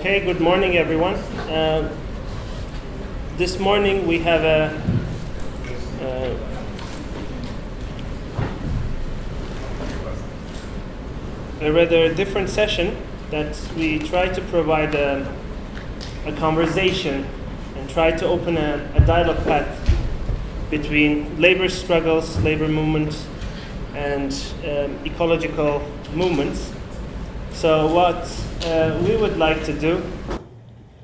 Okay, good morning, everyone. This morning we have a rather different session that we try to provide a conversation and try to open a dialogue path between labor struggles, labor movements, and ecological movements. So what we would like to do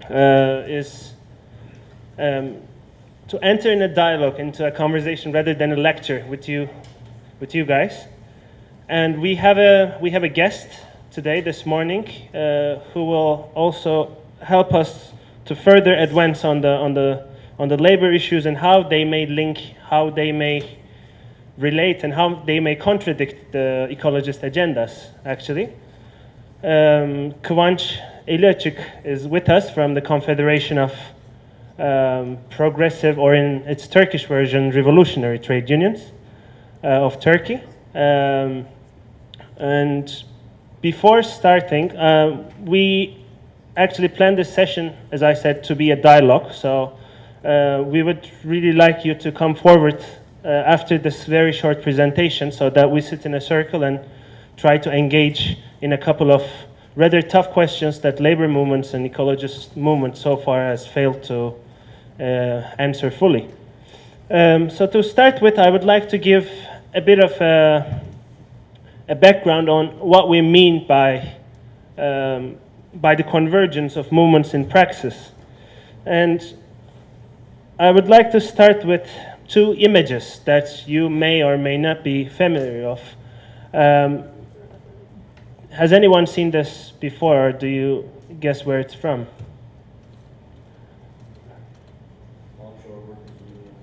is to enter in a dialogue, into a conversation rather than a lecture with you guys. And we have a guest today, this morning, who will also help us to further advance on the labor issues and how they may link, how they may relate, and how they may contradict the ecologist agendas, actually. Kivanc Eliacik is with us from the Confederation of Progressive, or in its Turkish version, Revolutionary Trade Unions of Turkey. And before starting, we actually planned this session, as I said, to be a dialogue. So we would really like you to come forward after this very short presentation so that we sit in a circle and try to engage in a couple of rather tough questions that labor movements and ecologist movements so far has failed to answer fully. So to start with, I would like to give a bit of a background on what we mean by the convergence of movements in Praxis. And I would like to start with two images that you may or may not be familiar of. Has anyone seen this before, or do you guess where it's from? Onshore workers in the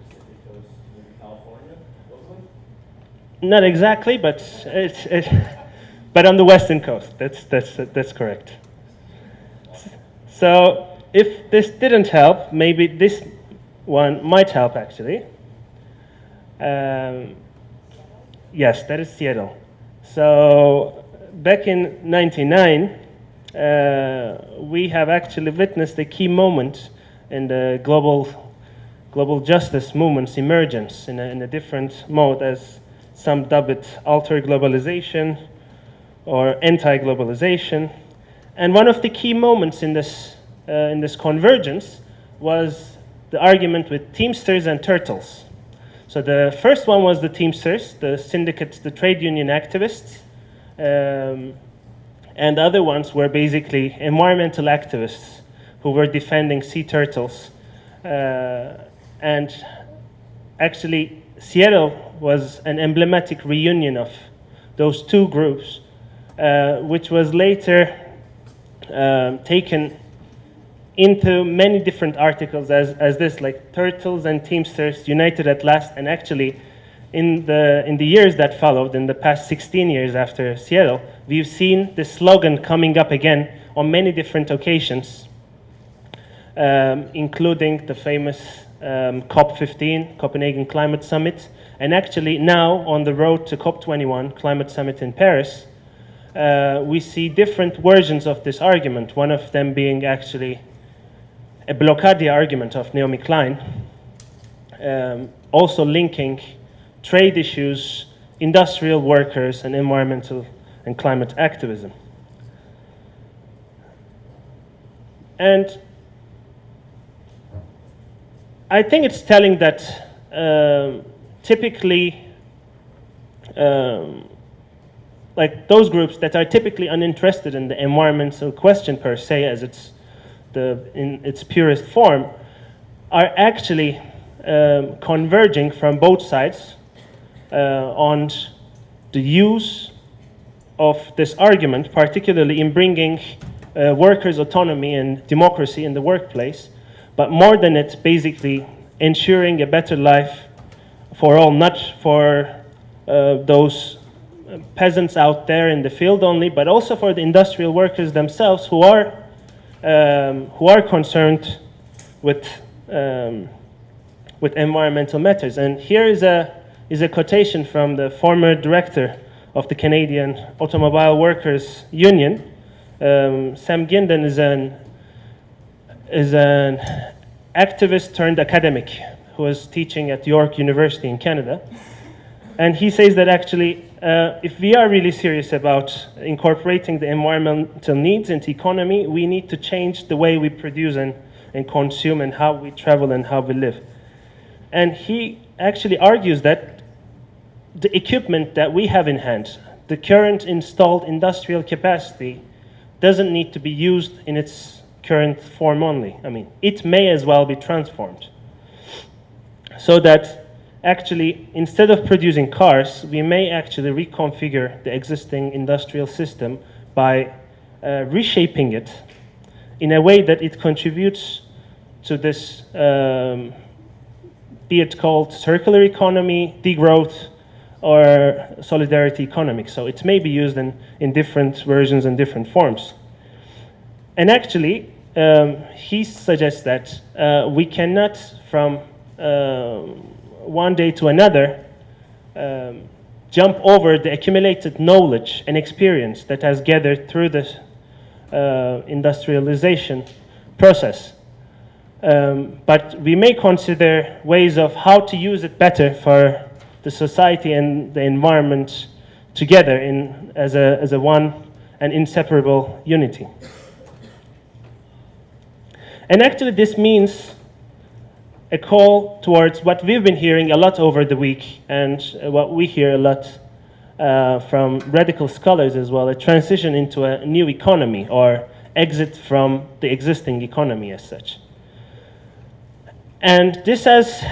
Pacific Coast, maybe California, locally? Not exactly, but but on the western coast. That's correct. So if this didn't help, maybe this one might help, actually. Yes, that is Seattle. So back in '99, we have actually witnessed a key moment in the global justice movement's emergence in a different mode, as some dub it alter globalization or anti-globalization. And one of the key moments in this convergence was the argument with Teamsters and Turtles. So the first one was the Teamsters, the syndicates, the trade union activists, and the other ones were basically environmental activists who were defending sea turtles. And actually, Seattle was an emblematic reunion of those two groups, which was later taken into many different articles as this, like Turtles and Teamsters united at last. And actually, in the years that followed, in the past 16 years after Seattle, we've seen this slogan coming up again on many different occasions, including the famous COP15, Copenhagen Climate Summit, and actually now on the road to COP21, Climate Summit in Paris, we see different versions of this argument, one of them being actually a blockade argument of Naomi Klein, also linking trade issues, industrial workers, and environmental and climate activism. And I think it's telling that typically, like those groups that are typically uninterested in the environmental question per se, as in its purest form, are actually converging from both sides on the use of this argument, particularly in bringing workers' autonomy and democracy in the workplace, but more than it, basically ensuring a better life for all, not for those peasants out there in the field only, but also for the industrial workers themselves who are concerned with environmental matters. And here is a quotation from the former director of the Canadian Automobile Workers Union, Sam Ginden is an activist turned academic who was teaching at York University in Canada. And he says that actually, if we are really serious about incorporating the environmental needs into economy, we need to change the way we produce and consume and how we travel and how we live. And he actually argues that the equipment that we have in hand, the current installed industrial capacity, doesn't need to be used in its current form only. I mean, it may as well be transformed. So that actually, instead of producing cars, we may actually reconfigure the existing industrial system by reshaping it in a way that it contributes to this, be it called circular economy, degrowth, or solidarity economics. So it may be used in different versions and different forms. And actually, he suggests that we cannot, from one day to another, jump over the accumulated knowledge and experience that has gathered through this industrialization process. But we may consider ways of how to use it better for the society and the environment together as a one and inseparable unity. And actually this means a call towards what we've been hearing a lot over the week and what we hear a lot from radical scholars as well, a transition into a new economy or exit from the existing economy as such. And this has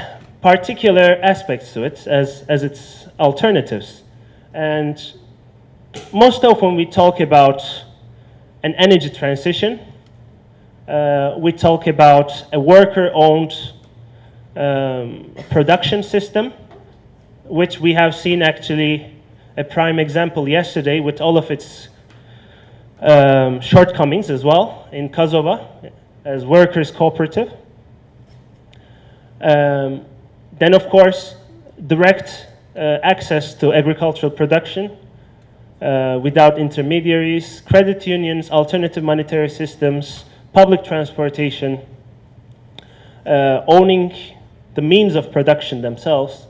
particular aspects to it as its alternatives. And most often we talk about an energy transition. We talk about a worker-owned production system, which we have seen actually a prime example yesterday with all of its shortcomings as well in Kazova as workers' cooperative. Then, of course, direct access to agricultural production without intermediaries, credit unions, alternative monetary systems, public transportation, owning the means of production themselves,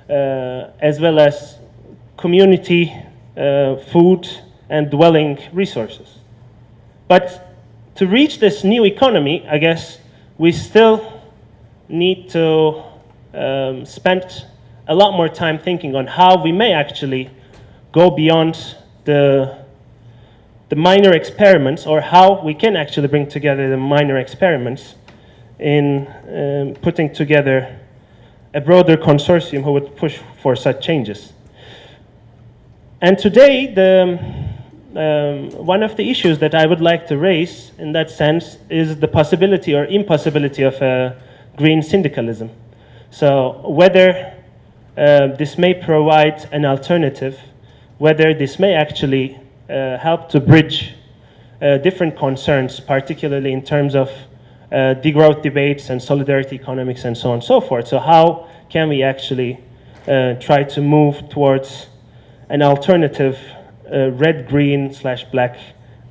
as well as community food and dwelling resources. But to reach this new economy, I guess we still need to spend a lot more time thinking on how we may actually go beyond the minor experiments, or how we can actually bring together the minor experiments in putting together a broader consortium who would push for such changes. And today, one of the issues that I would like to raise in that sense is the possibility or impossibility of green syndicalism. So whether this may provide an alternative, whether this may actually help to bridge different concerns, particularly in terms of degrowth debates and solidarity economics and so on and so forth. So how can we actually try to move towards an alternative red-green/black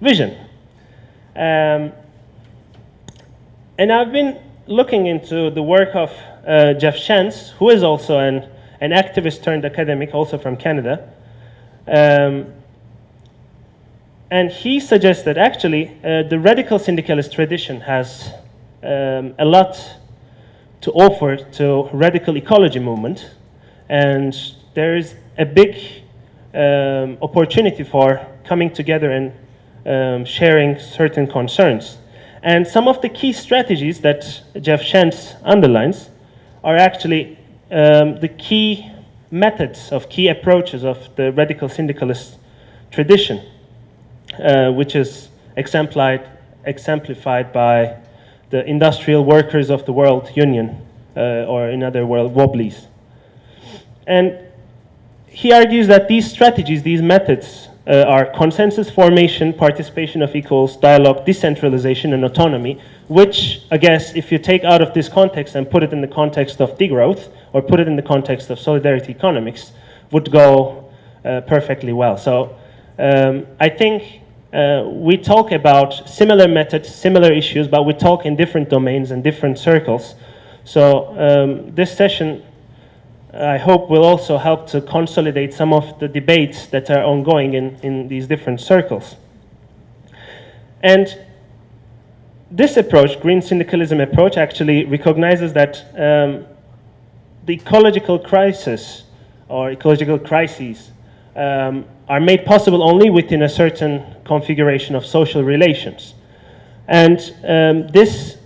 vision? And I've been looking into the work of Jeff Shantz, who is also an activist turned academic, also from Canada. And he suggests that actually the radical syndicalist tradition has a lot to offer to radical ecology movement. And there is a big opportunity for coming together and sharing certain concerns. And some of the key strategies that Jeff Shantz underlines are actually the key methods of key approaches of the radical syndicalist tradition, which is exemplified by the Industrial Workers of the World Union, or in other words, WOBLIs. And he argues that these strategies, these methods, are consensus formation, participation of equals, dialogue, decentralization, and autonomy, which, I guess, if you take out of this context and put it in the context of degrowth, or put it in the context of solidarity economics, would go perfectly well. So I think we talk about similar methods, similar issues, but we talk in different domains and different circles. So this session, I hope, will also help to consolidate some of the debates that are ongoing in these different circles. And this approach, green syndicalism approach, actually recognizes that the ecological crisis or ecological crises are made possible only within a certain configuration of social relations. And this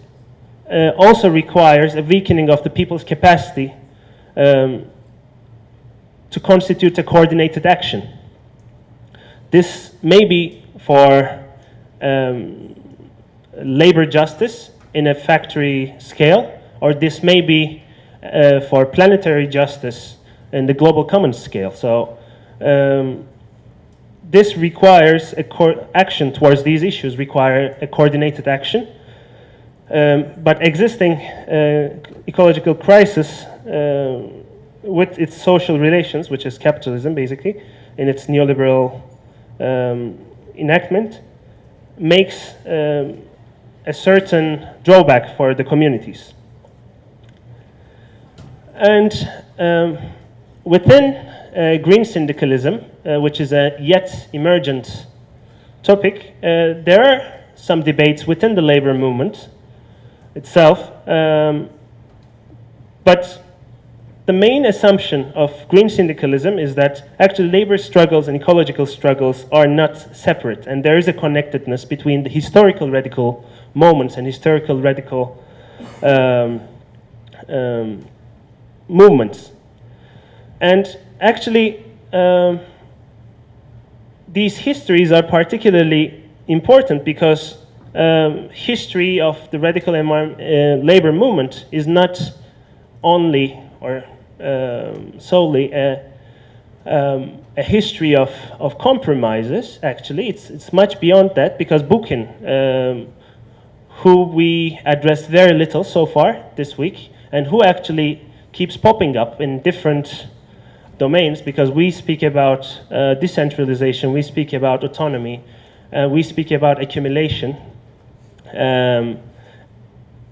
also requires a weakening of the people's capacity to constitute a coordinated action. This may be for labor justice in a factory scale, or this may be for planetary justice in the global commons scale. So this requires action towards these issues, require a coordinated action. But existing ecological crisis with its social relations, which is capitalism basically, in its neoliberal enactment, makes a certain drawback for the communities. And within green syndicalism, which is a yet emergent topic, there are some debates within the labor movement itself, but the main assumption of green syndicalism is that actually labor struggles and ecological struggles are not separate, and there is a connectedness between the historical radical moments and historical radical movements. And actually, these histories are particularly important because history of the radical labor movement is not only or solely a history of compromises. Actually, it's much beyond that, because Buchan, who we addressed very little so far this week, and who actually keeps popping up in different domains, because we speak about decentralization, we speak about autonomy, we speak about accumulation,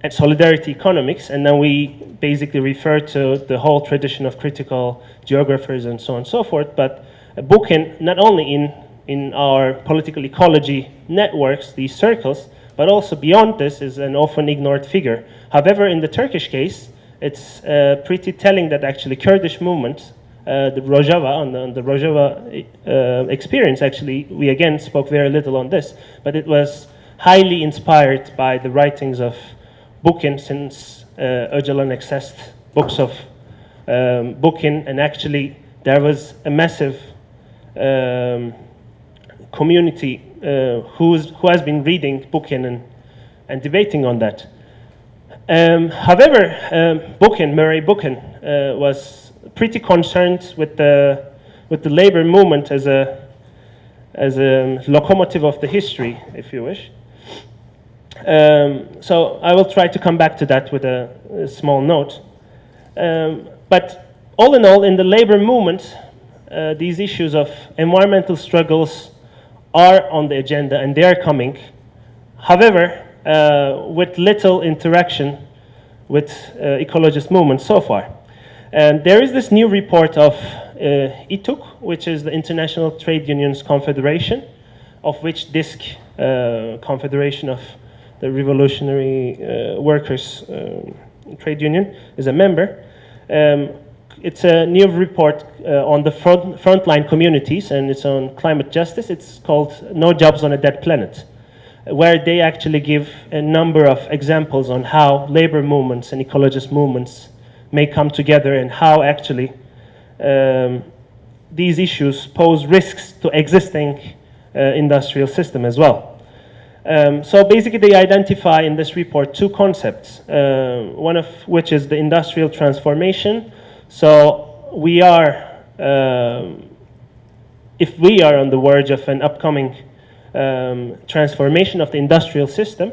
and solidarity economics, and then we basically refer to the whole tradition of critical geographers and so on and so forth. But Buchan, not only in our political ecology networks, these circles, but also beyond this, is an often ignored figure. However, in the Turkish case, it's pretty telling that actually Kurdish movement, the Rojava, on the Rojava experience, actually, we again spoke very little on this, but it was highly inspired by the writings of Buchan, since Öcalan accessed books of Buchan, and actually there was a massive community who has been reading Buchan and debating on that. However, Murray Buchan was pretty concerned with the labor movement as a locomotive of the history, if you wish. So I will try to come back to that with a small note. But all in all, in the labor movement, these issues of environmental struggles are on the agenda, and they are coming. However, with little interaction with ecologist movements so far. And there is this new report of ITUC, which is the International Trade Unions Confederation, of which DISC, Confederation of the Revolutionary Workers Trade Union, is a member. It's a new report on the frontline communities, and it's on climate justice. It's called No Jobs on a Dead Planet, where they actually give a number of examples on how labor movements and ecologist movements may come together, and how actually these issues pose risks to existing industrial system as well. So basically they identify in this report two concepts, one of which is the industrial transformation. So we are, if we are on the verge of an upcoming transformation of the industrial system,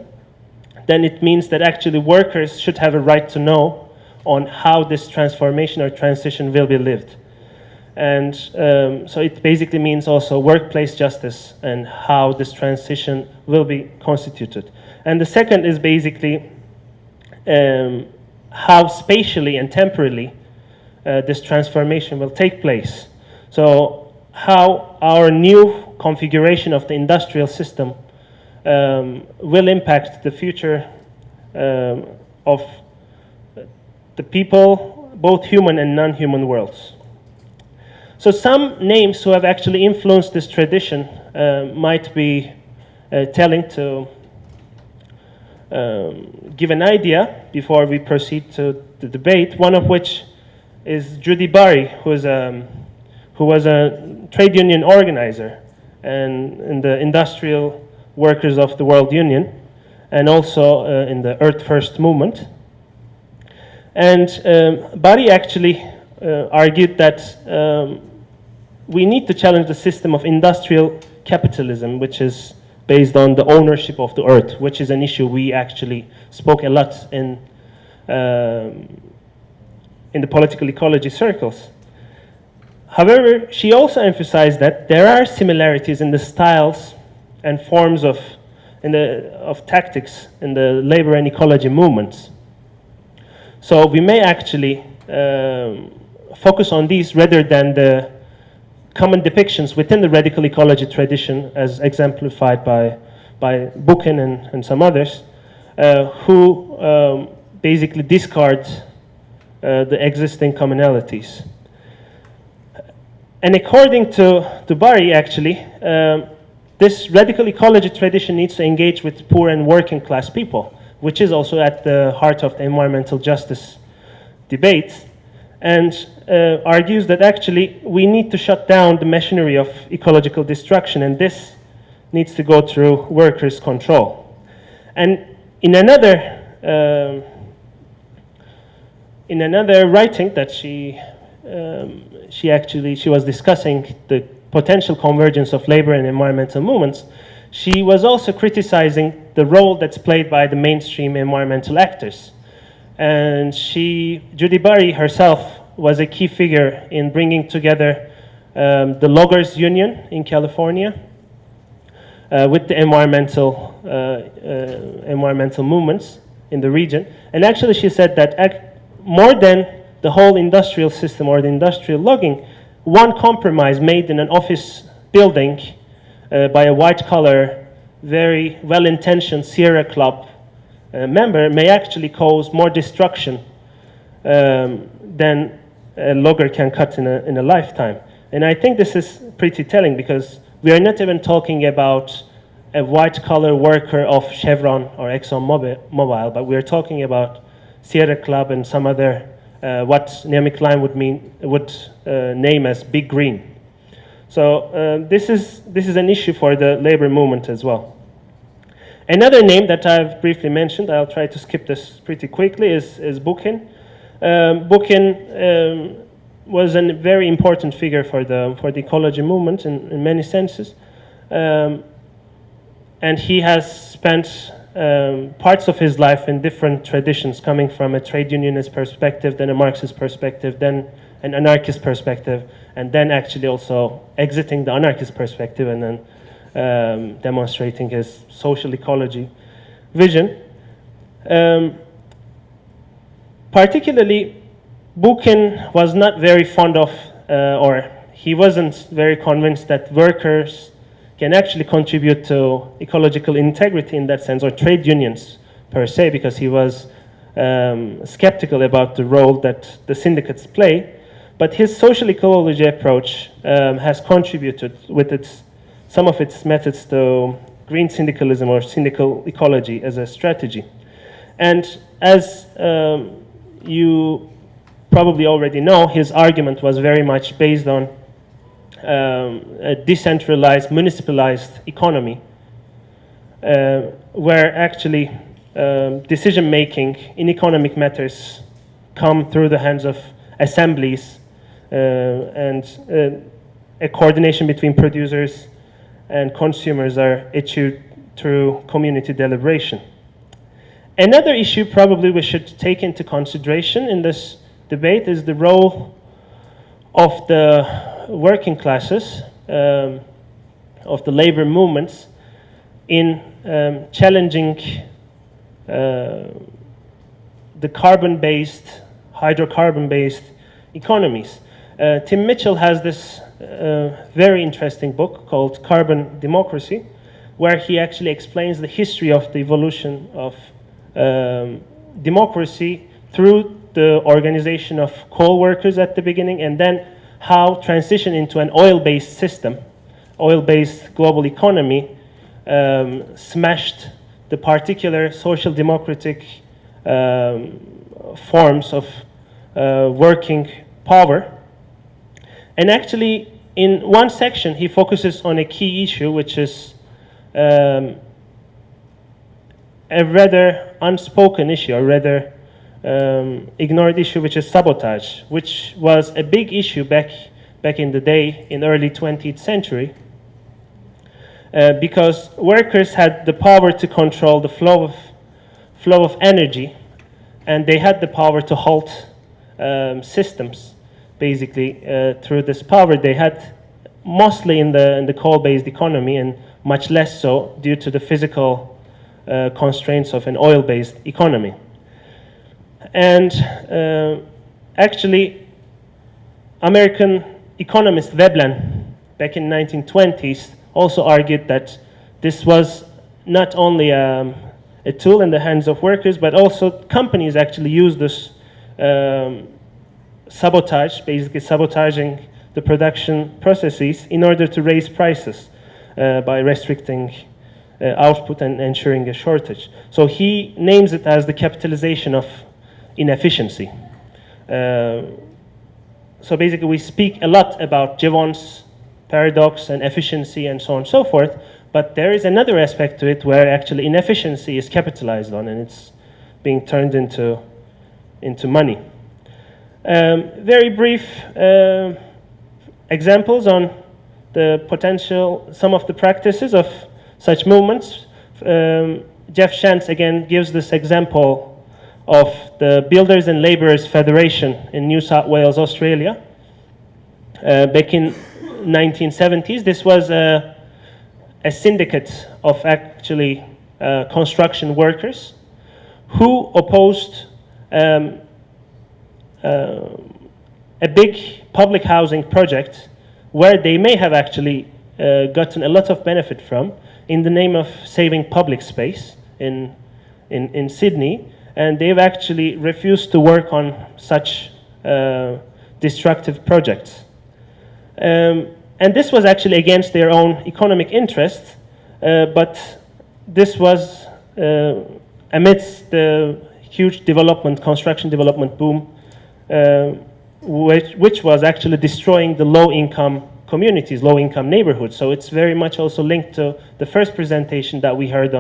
then it means that actually workers should have a right to know on how this transformation or transition will be lived. And so it basically means also workplace justice and how this transition will be constituted. And the second is basically how spatially and temporally this transformation will take place. So how our new configuration of the industrial system will impact the future of the people, both human and non-human worlds. So some names who have actually influenced this tradition might be telling to give an idea before we proceed to the debate, one of which is Judy Barry, who was a trade union organizer and in the Industrial Workers of the World Union, and also in the Earth First movement. And Barry actually argued that we need to challenge the system of industrial capitalism, which is based on the ownership of the earth, which is an issue we actually spoke a lot in the political ecology circles. However, she also emphasized that there are similarities in the styles and forms of tactics in the labor and ecology movements. So we may actually focus on these rather than the common depictions within the radical ecology tradition, as exemplified by Buchan and some others, who basically discard the existing commonalities. And according to Barry, actually, this radical ecology tradition needs to engage with poor and working class people, which is also at the heart of the environmental justice debate, and argues that actually we need to shut down the machinery of ecological destruction, and this needs to go through workers' control. And in another writing that she was discussing the potential convergence of labor and environmental movements, she was also criticizing the role that's played by the mainstream environmental actors. And Judy Barry herself was a key figure in bringing together the loggers union in California with the environmental movements in the region. And actually she said that more than the whole industrial system or the industrial logging, one compromise made in an office building by a white-collar, very well-intentioned Sierra Club member may actually cause more destruction than a logger can cut in a lifetime. And I think this is pretty telling, because we are not even talking about a white-collar worker of Chevron or ExxonMobil, but we are talking about Sierra Club and some other what Naomi Klein would name as Big Green. So this is an issue for the labor movement as well. Another name that I've briefly mentioned, I'll try to skip this pretty quickly, is Buchan. Buchan was a very important figure for the ecology movement in many senses, and he has spent parts of his life in different traditions, coming from a trade unionist perspective, then a Marxist perspective, then an anarchist perspective, and then actually also exiting the anarchist perspective and then demonstrating his social ecology vision. Particularly, Buchan was not very fond of, or he wasn't very convinced that workers can actually contribute to ecological integrity in that sense, or trade unions per se, because he was skeptical about the role that the syndicates play. But his social ecology approach has contributed with some of its methods to green syndicalism or syndical ecology as a strategy. And as you probably already know, his argument was very much based on a decentralized, municipalized economy, where actually decision-making in economic matters come through the hands of assemblies and a coordination between producers and consumers are achieved through community deliberation. Another issue probably we should take into consideration in this debate is the role of the working classes, of the labor movements, in challenging the carbon-based, hydrocarbon-based economies. Tim Mitchell has this very interesting book called Carbon Democracy, where he actually explains the history of the evolution of democracy through the organization of coal workers at the beginning, and then how transition into an oil-based system, oil-based global economy, smashed the particular social democratic forms of working power. And actually, in one section, he focuses on a key issue, which is a rather unspoken issue, or rather ignored issue, which is sabotage, which was a big issue back in the day, in the early 20th century, because workers had the power to control the flow of energy, and they had the power to halt systems. Basically, through this power they had, mostly in the coal-based economy, and much less so due to the physical constraints of an oil-based economy. And actually, American economist Veblen, back in 1920s, also argued that this was not only a tool in the hands of workers, but also companies actually used this sabotage, basically sabotaging the production processes in order to raise prices by restricting output and ensuring a shortage. So he names it as the capitalization of inefficiency. So basically we speak a lot about Jevons paradox and efficiency and so on and so forth, but there is another aspect to it where actually inefficiency is capitalized on, and it's being turned into money. Very brief examples on the potential, some of the practices of such movements. Jeff Shantz again gives this example of the Builders and Labourers Federation in New South Wales, Australia. Back in 1970s, this was a syndicate of actually construction workers who opposed a big public housing project where they may have actually gotten a lot of benefit from in the name of saving public space in Sydney, and they've actually refused to work on such destructive projects. And this was actually against their own economic interests, but this was amidst the huge construction development boom, which was actually destroying the low-income communities, low-income neighborhoods. So it's very much also linked to the first presentation that we heard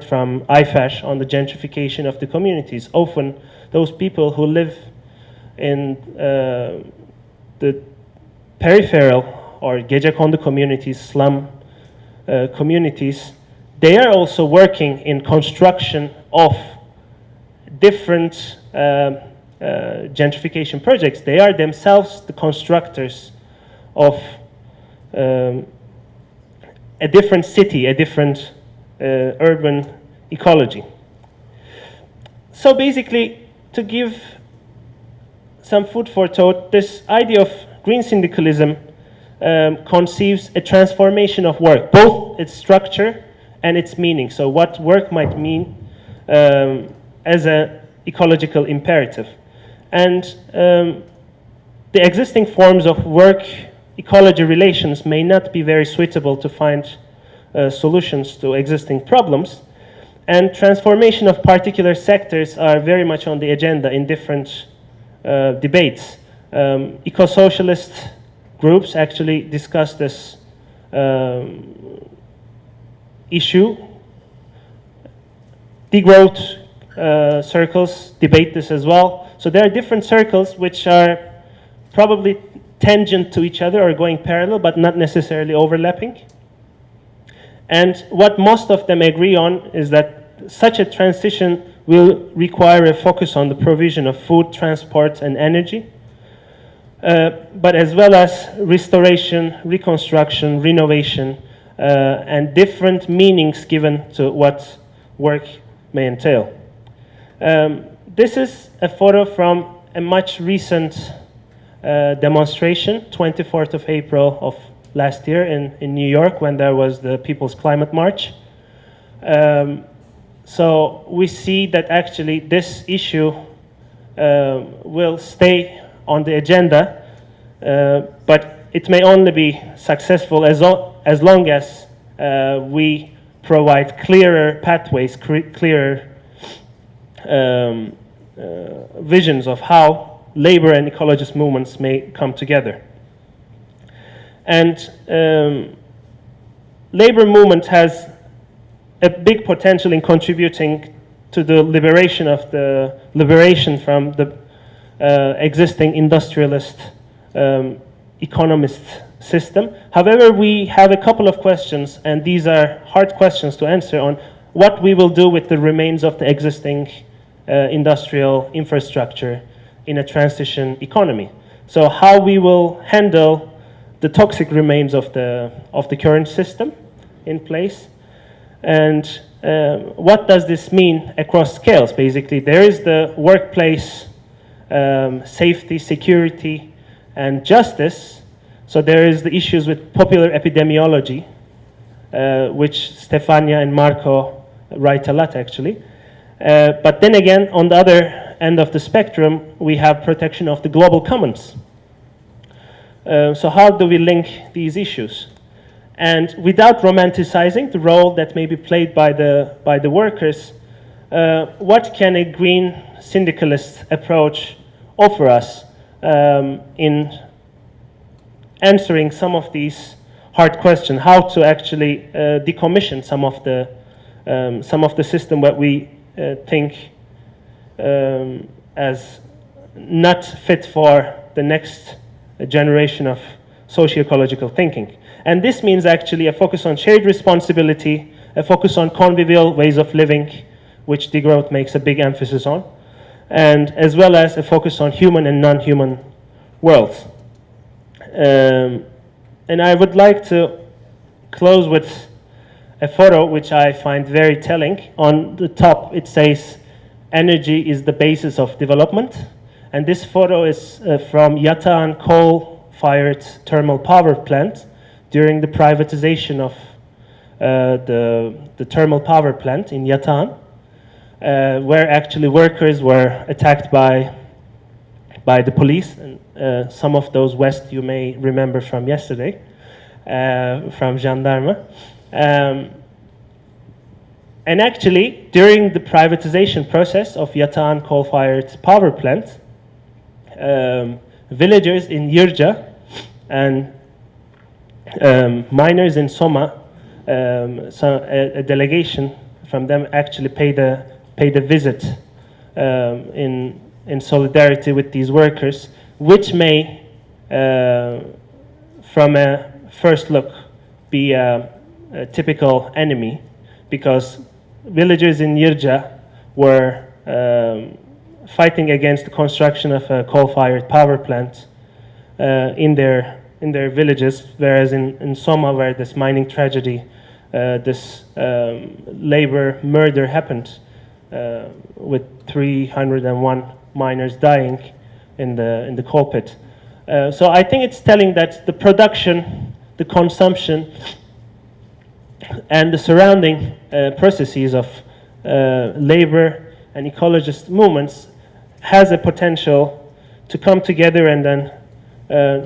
from IFASH on the gentrification of the communities. Often those people who live in the peripheral or gecekondu communities, slum communities, they are also working in construction of different gentrification projects. They are themselves the constructors of a different city, a different urban ecology. So basically, to give some food for thought, this idea of green syndicalism conceives a transformation of work, both its structure and its meaning. So what work might mean as an ecological imperative. And the existing forms of work-ecology relations may not be very suitable to find solutions to existing problems. And transformation of particular sectors are very much on the agenda in different debates. Eco-socialist groups actually discuss this issue. Degrowth circles debate this as well. So there are different circles which are probably tangent to each other or going parallel, but not necessarily overlapping. And what most of them agree on is that such a transition will require a focus on the provision of food, transport, and energy. but as well as restoration, reconstruction, renovation, and different meanings given to what work may entail. This is a photo from a much recent demonstration, 24th of April of last year in New York, when there was the People's Climate March. So we see that actually this issue will stay on the agenda, but it may only be successful as long as we provide clearer pathways, clearer visions of how labor and ecologist movements may come together. And labor movement has a big potential in contributing to the liberation from the existing industrialist economist system. However, we have a couple of questions, and these are hard questions to answer, on what we will do with the remains of the existing industrial infrastructure in a transition economy. So how we will handle the toxic remains of the current system in place, and what does this mean across scales? Basically, there is the workplace safety, security, and justice. So there is the issues with popular epidemiology, which Stefania and Marco write a lot, actually. But then again, on the other end of the spectrum, we have protection of the global commons. So how do we link these issues? And without romanticizing the role that may be played by the workers, what can a green syndicalist approach offer us in answering some of these hard questions? How to actually decommission some of the system that we think as not fit for the next generation of socio-ecological thinking. And this means actually a focus on shared responsibility, a focus on convivial ways of living, which degrowth makes a big emphasis on, and as well as a focus on human and non-human worlds. And I would like to close with a photo which I find very telling. On the top it says, "Energy is the basis of development." And this photo is from Yatağan coal-fired thermal power plant during the privatization of the thermal power plant in Yatağan, where actually workers were attacked by the police. And some of those West you may remember from yesterday, from Jandarma. And actually, during the privatization process of Yatağan coal-fired power plant, villagers in Yirca and miners in Soma, so a delegation from them actually paid a visit in solidarity with these workers, which may, from a first look, be a typical enemy, because villagers in Yirca were fighting against the construction of a coal-fired power plant in their villages, whereas in Soma, where this mining tragedy, this labor murder happened, with 301 miners dying in the coal pit. So I think it's telling that the production, the consumption, and the surrounding processes of labor and ecologist movements has a potential to come together and then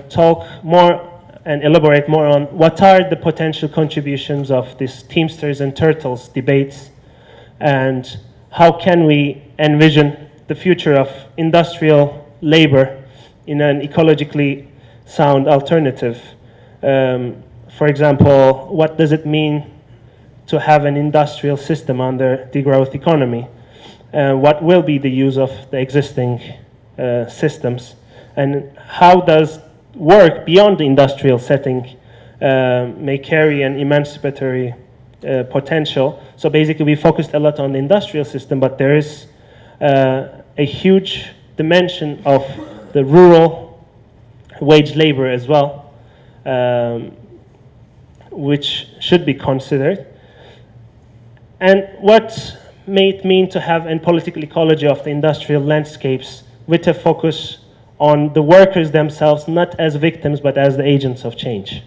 talk more and elaborate more on what are the potential contributions of these Teamsters and Turtles debates, and how can we envision the future of industrial labor in an ecologically sound alternative. For example, what does it mean to have an industrial system under degrowth economy? What will be the use of the existing systems? And how does work beyond the industrial setting may carry an emancipatory potential? So basically we focused a lot on the industrial system, but there is a huge dimension of the rural wage labor as well, which should be considered. And what may it mean to have a political ecology of the industrial landscapes with a focus on the workers themselves, not as victims, but as the agents of change?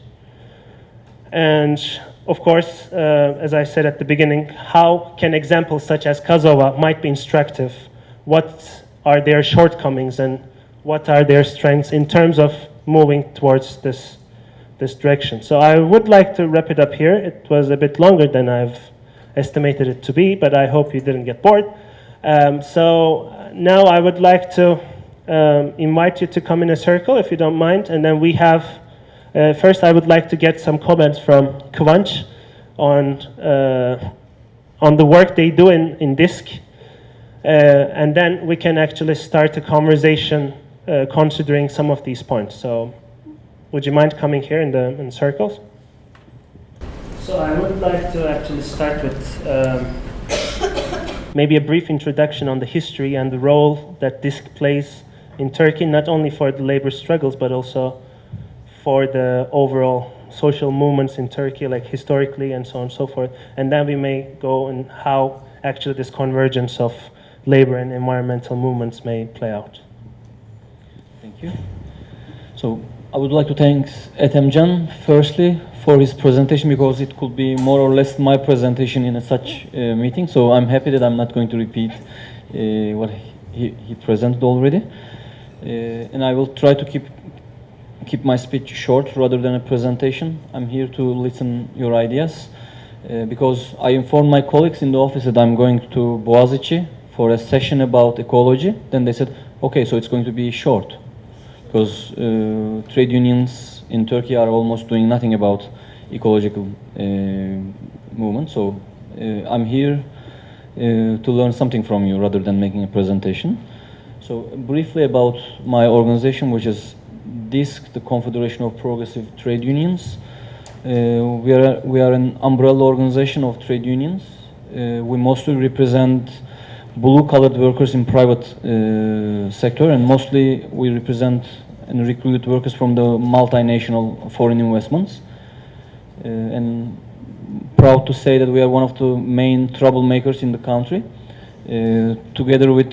And of course, as I said at the beginning, how can examples such as Kazova might be instructive? What are their shortcomings and what are their strengths in terms of moving towards this direction? So I would like to wrap it up here. It was a bit longer than I've estimated it to be, but I hope you didn't get bored. So now I would like to invite you to come in a circle, if you don't mind, and then we have, first I would like to get some comments from Kivanc on the work they do in DISC, and then we can actually start a conversation considering some of these points. So would you mind coming here in circles? So I would like to actually start with maybe a brief introduction on the history and the role that DISC plays in Turkey, not only for the labor struggles, but also for the overall social movements in Turkey, like historically and so on and so forth. And then we may go in how actually this convergence of labor and environmental movements may play out. Thank you. So I would like to thank Ethemcan firstly for his presentation, because it could be more or less my presentation in such a meeting. So I'm happy that I'm not going to repeat what he presented already. And I will try to keep my speech short rather than a presentation. I'm here to listen your ideas because I informed my colleagues in the office that I'm going to Bogazici for a session about ecology. Then they said, okay, so it's going to be short, because trade unions in Turkey are almost doing nothing about ecological movement. So I'm here to learn something from you rather than making a presentation. So briefly about my organization, which is DISC, the Confederation of Progressive Trade Unions. We are an umbrella organization of trade unions. We mostly represent blue-collar workers in private sector, and mostly we represent and recruit workers from the multinational foreign investments. And proud to say that we are one of the main troublemakers in the country, together with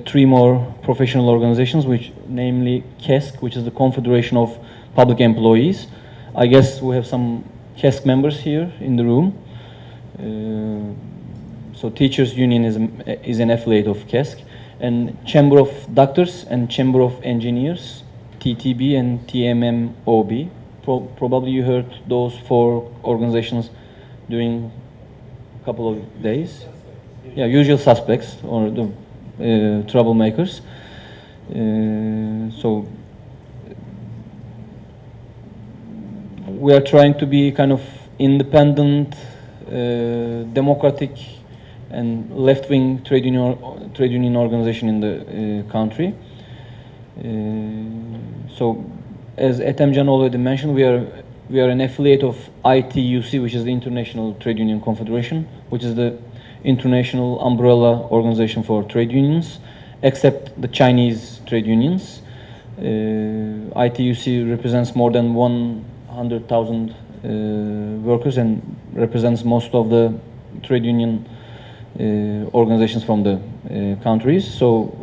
3 more professional organizations, which namely KESK, which is the Confederation of Public Employees. I guess we have some KESK members here in the room. So Teachers Union is an affiliate of KESK, and Chamber of Doctors and Chamber of Engineers, TTB and TMMOB. Probably you heard those 4 organizations during a couple of days. Yeah, usual suspects or the troublemakers. So we are trying to be kind of independent, democratic, and left-wing trade union organization in the country. So, as Ethemcan already mentioned, we are an affiliate of ITUC, which is the International Trade Union Confederation, which is the international umbrella organization for trade unions, except the Chinese trade unions. ITUC represents more than 100,000 workers and represents most of the trade union organizations from the countries. So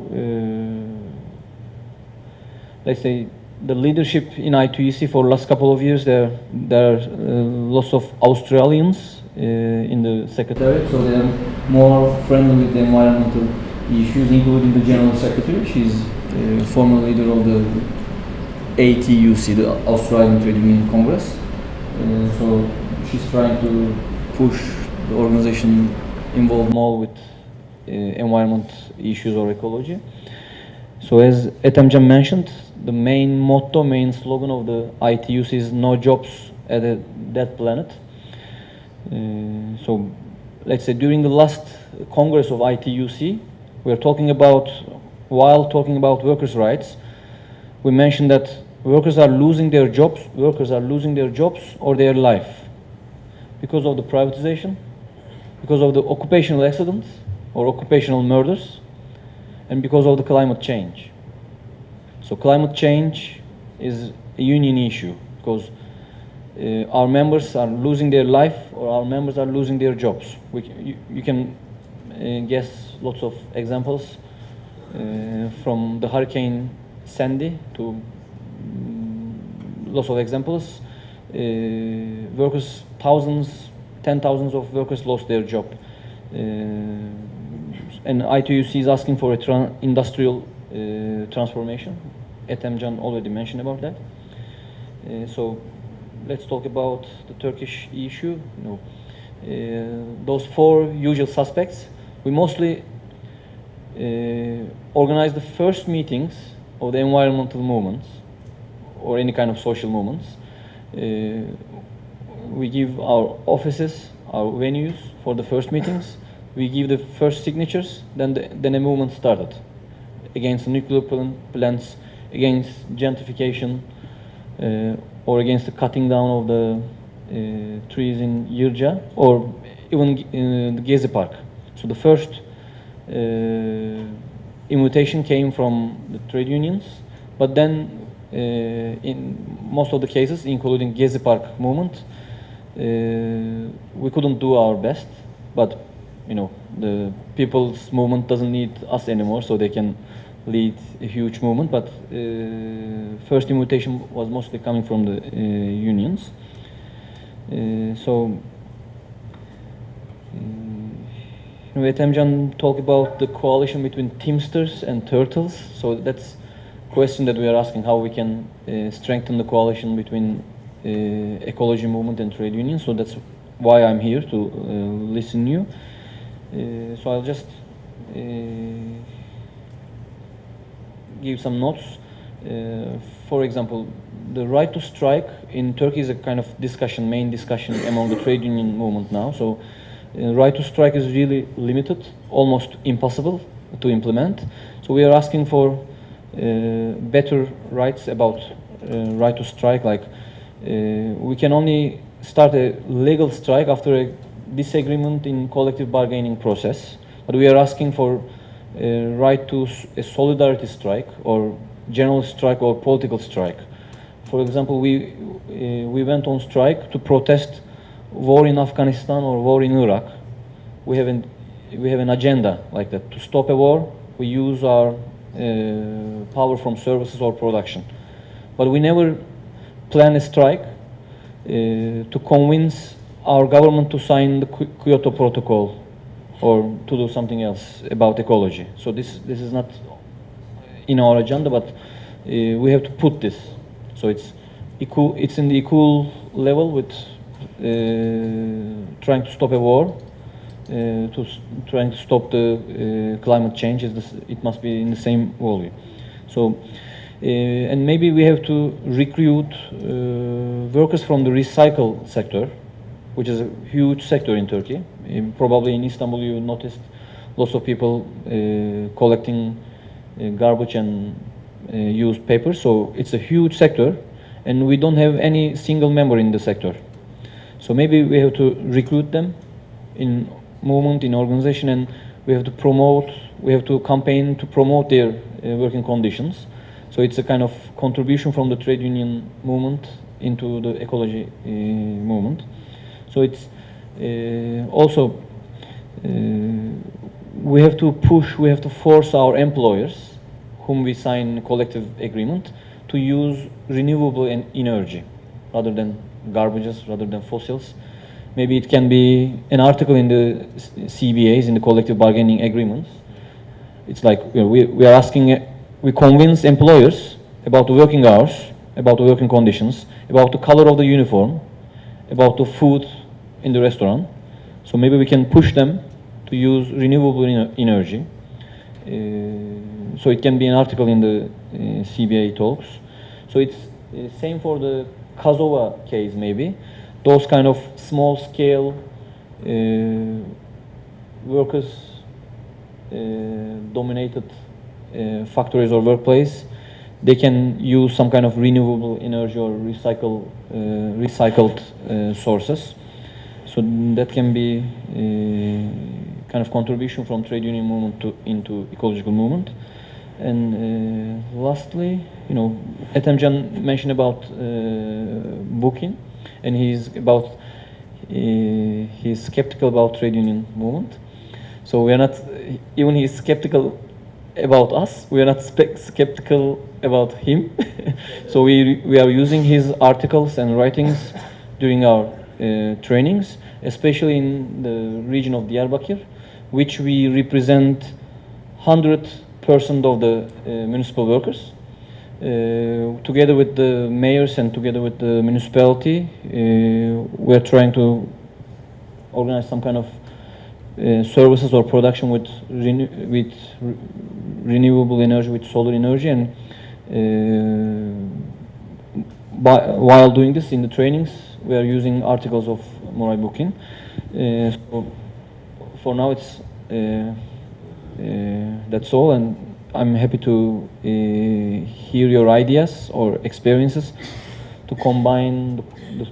let's say the leadership in ITUC for the last couple of years, there are lots of Australians in the secretariat, so they are more friendly with the environmental issues, including the general secretary. She's former leader of the ATUC, the Australian Trade Union Congress. So she's trying to push the organization involved more with environment issues or ecology. So as Ethemcan mentioned, the main motto, main slogan of the ITUC is "No jobs at a dead planet." So let's say during the last Congress of ITUC, while talking about workers' rights, we mentioned that workers are losing their jobs or their life because of the privatization, because of the occupational accidents or occupational murders, and because of the climate change. So climate change is a union issue, because our members are losing their life or our members are losing their jobs. You can guess lots of examples from the Hurricane Sandy to lots of examples. Workers, thousands, 10,000s of workers lost their job. And ITUC is asking for a industrial transformation. Ethemcan already mentioned about that. So let's talk about the Turkish issue. Those four usual suspects. We mostly organize the first meetings of the environmental movements or any kind of social movements. We give our offices, our venues for the first meetings. We give the first signatures, then a movement started against the nuclear plants, against gentrification, or against the cutting down of the trees in Yirca, or even in the Gezi Park. So the first invitation came from the trade unions, but then in most of the cases, including Gezi Park movement, we couldn't do our best, but the people's movement doesn't need us anymore, so they can lead a huge movement. But first invitation was mostly coming from the unions. Ethemcan talked about the coalition between Teamsters and Turtles. So that's a question that we are asking, how we can strengthen the coalition between ecology movement and trade unions. So that's why I'm here, to listen to you. So I'll just give some notes. For example, the right to strike in Turkey is a kind of main discussion among the trade union movement now. So right to strike is really limited, almost impossible to implement. So we are asking for better rights about right to strike. Like we can only start a legal strike after a disagreement in collective bargaining process, but we are asking for a right to a solidarity strike or general strike or political strike. For example, we went on strike to protest war in Afghanistan or war in Iraq. We have an agenda like that. To stop a war, we use our power from services or production, but we never plan a strike to convince our government to sign the Kyoto Protocol or to do something else about ecology. So this is not in our agenda, but we have to put this. So it's in the equal level with trying to stop a war, trying to stop the climate change. It must be in the same volume. So and maybe we have to recruit workers from the recycle sector, which is a huge sector in Turkey. Probably in Istanbul you noticed lots of people collecting garbage and used paper. So it's a huge sector, and we don't have any single member in the sector. So maybe we have to recruit them in movement, in organization, and we have to campaign to promote their working conditions. So it's a kind of contribution from the trade union movement into the ecology movement. So it's also we have to force our employers, whom we sign a collective agreement, to use renewable energy rather than garbages, rather than fossils. Maybe it can be an article in the CBAs, in the collective bargaining agreements. It's like we are asking, we convince employers about the working hours, about the working conditions, about the color of the uniform, about the food in the restaurant. So maybe we can push them to use renewable energy. So it can be an article in the CBA talks. So it's same for the Kazova case maybe. Those kind of small scale workers dominated factories or workplace, they can use some kind of renewable energy or recycled sources. So that can be kind of contribution from trade union movement into ecological movement. And lastly, Ethemcan mentioned about booking, and he's skeptical about trade union movement. So we are not, even he's skeptical about us, we are not skeptical about him. So we are using his articles and writings during our trainings, especially in the region of Diyarbakir, which we represent 100% of the municipal workers. Together with the mayors and together with the municipality, we are trying to organize some kind of services or production with renewable energy, with solar energy, and while doing this in the trainings, we are using articles of Moray Booking. So for now, it's that's all, and I'm happy to hear your ideas or experiences to combine,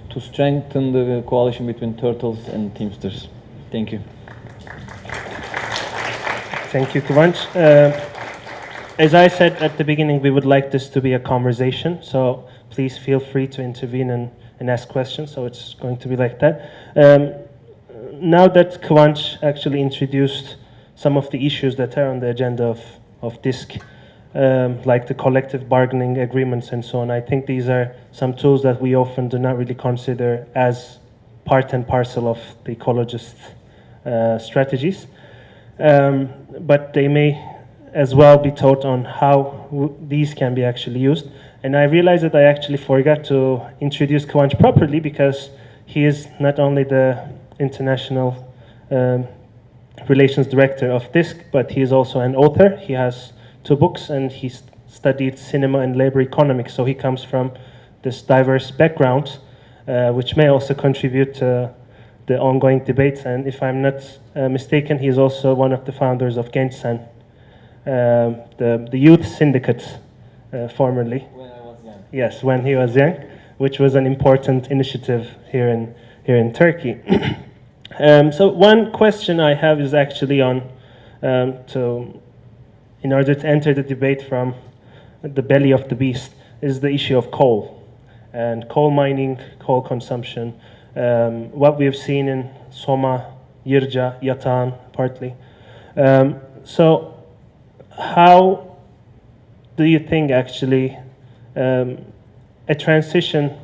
to strengthen the coalition between Turtles and Teamsters. Thank you. Thank you, Kivanc. As I said at the beginning, we would like this to be a conversation, so please feel free to intervene and ask questions, so it's going to be like that. Now that Kivanc actually introduced some of the issues that are on the agenda of DISC, like the collective bargaining agreements and so on, I think these are some tools that we often do not really consider as part and parcel of the ecologist strategies. But they may as well be taught on how these can be actually used. And I realized that I actually forgot to introduce Kivanc properly, because he is not only the international relations director of DISC, but he is also an author. He has 2 books, and he studied cinema and labor economics. So he comes from this diverse background, which may also contribute to the ongoing debates. And if I'm not mistaken, he is also one of the founders of Gençsen, the youth syndicate, formerly. When I was young. Yes, when he was young, which was an important initiative here in Turkey. So one question I have is actually on, in order to enter the debate from the belly of the beast, is the issue of coal and coal mining, coal consumption. What we have seen in Soma, Yirca, Yatan, partly. So how do you think actually a transition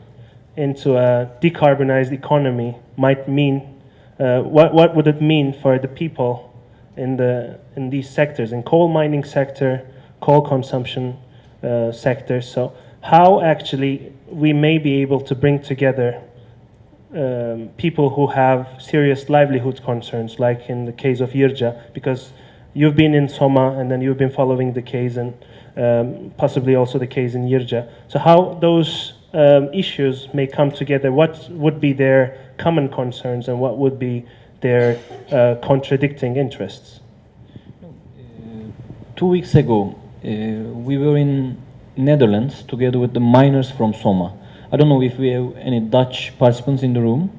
into a decarbonized economy might mean? What would it mean for the people in these sectors, in coal mining sector, coal consumption sector? So how actually we may be able to bring together people who have serious livelihood concerns, like in the case of Yirca, because you've been in Soma and then you've been following the case, and possibly also the case in Yirca. So how those issues may come together, what would be their common concerns and what would be their contradicting interests? 2 weeks ago, we were in Netherlands together with the miners from Soma. I don't know if we have any Dutch participants in the room.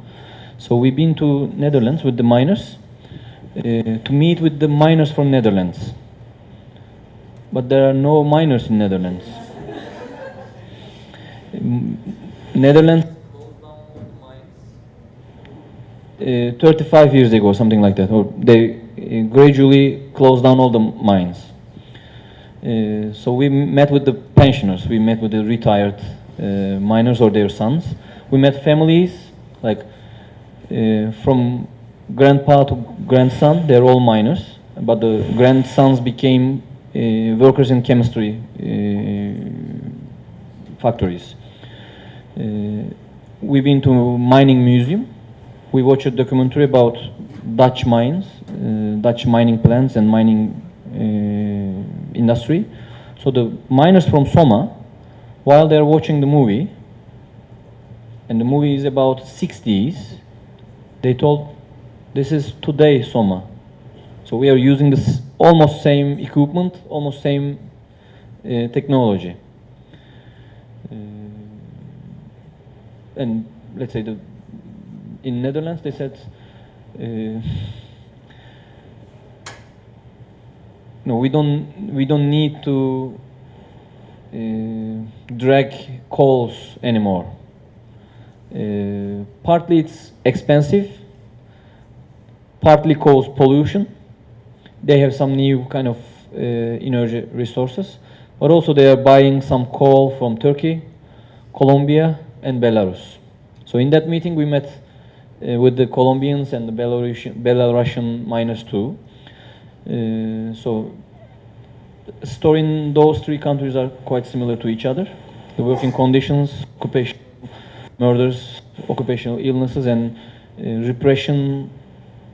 So we've been to Netherlands with the miners to meet with the miners from Netherlands. But there are no miners in Netherlands. Netherlands closed down all the mines 35 years ago, something like that. Or they gradually closed down all the mines. So we met with the pensioners, we met with the retired miners or their sons. We met families, like from grandpa to grandson, they're all miners, but the grandsons became workers in chemistry factories. We've been to mining museum. We watched a documentary about Dutch mines, Dutch mining plants and mining industry. So the miners from Soma, while they're watching the movie, and the movie is about 60s, they told, this is today Soma. So we are using this almost same equipment, almost same technology. And let's say in Netherlands they said we don't need to drag coals anymore. Partly it's expensive, partly cause pollution. They have some new kind of energy resources, but also they are buying some coal from Turkey, Colombia, and Belarus. So in that meeting we met with the Colombians and the Belarusian miners too. So the story in those three countries are quite similar to each other. The working conditions, occupational murders, occupational illnesses, and repression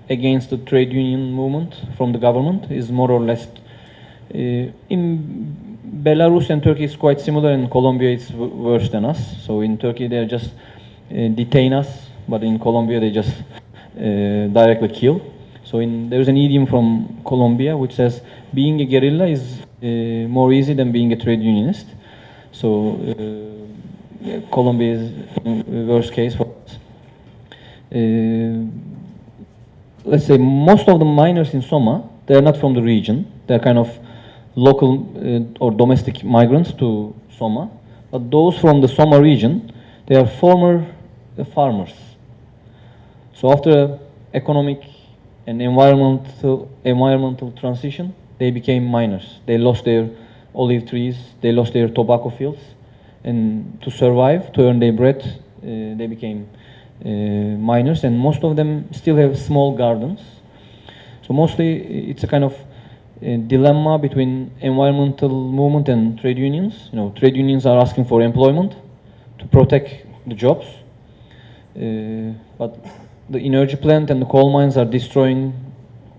against the trade union movement from the government is more or less in Belarus and Turkey is quite similar. In Colombia it's worse than us. So in Turkey they just detain us, but in Colombia they just directly kill. So there's an idiom from Colombia which says being a guerrilla is more easy than being a trade unionist. So Colombia is the worst case for us. Let's say most of the miners in Soma, they are not from the region. They're kind of local or domestic migrants to Soma. But those from the Soma region, they are former farmers. So after economic and environmental transition, they became miners. They lost their olive trees, they lost their tobacco fields, and to survive, to earn their bread, they became miners, and most of them still have small gardens. So mostly it's a kind of dilemma between environmental movement and trade unions. Trade unions are asking for employment to protect the jobs, but the energy plant and the coal mines are destroying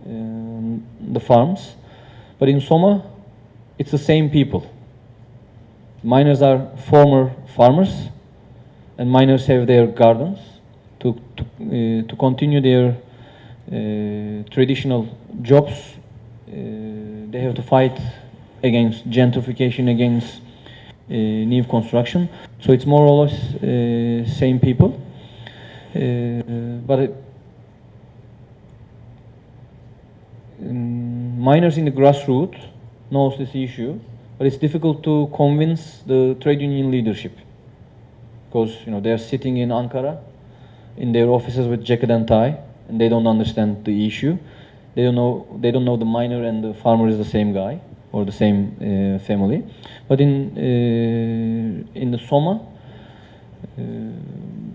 the farms. But in Soma, it's the same people. Miners are former farmers, and miners have their gardens. To continue their traditional jobs, they have to fight against gentrification, against new construction. So it's more or less same people. But miners in the grassroots knows this issue, but it's difficult to convince the trade union leadership because they are sitting in Ankara in their offices with jacket and tie, and they don't understand the issue. They don't know the miner and the farmer is the same guy or the same family. But in the Soma,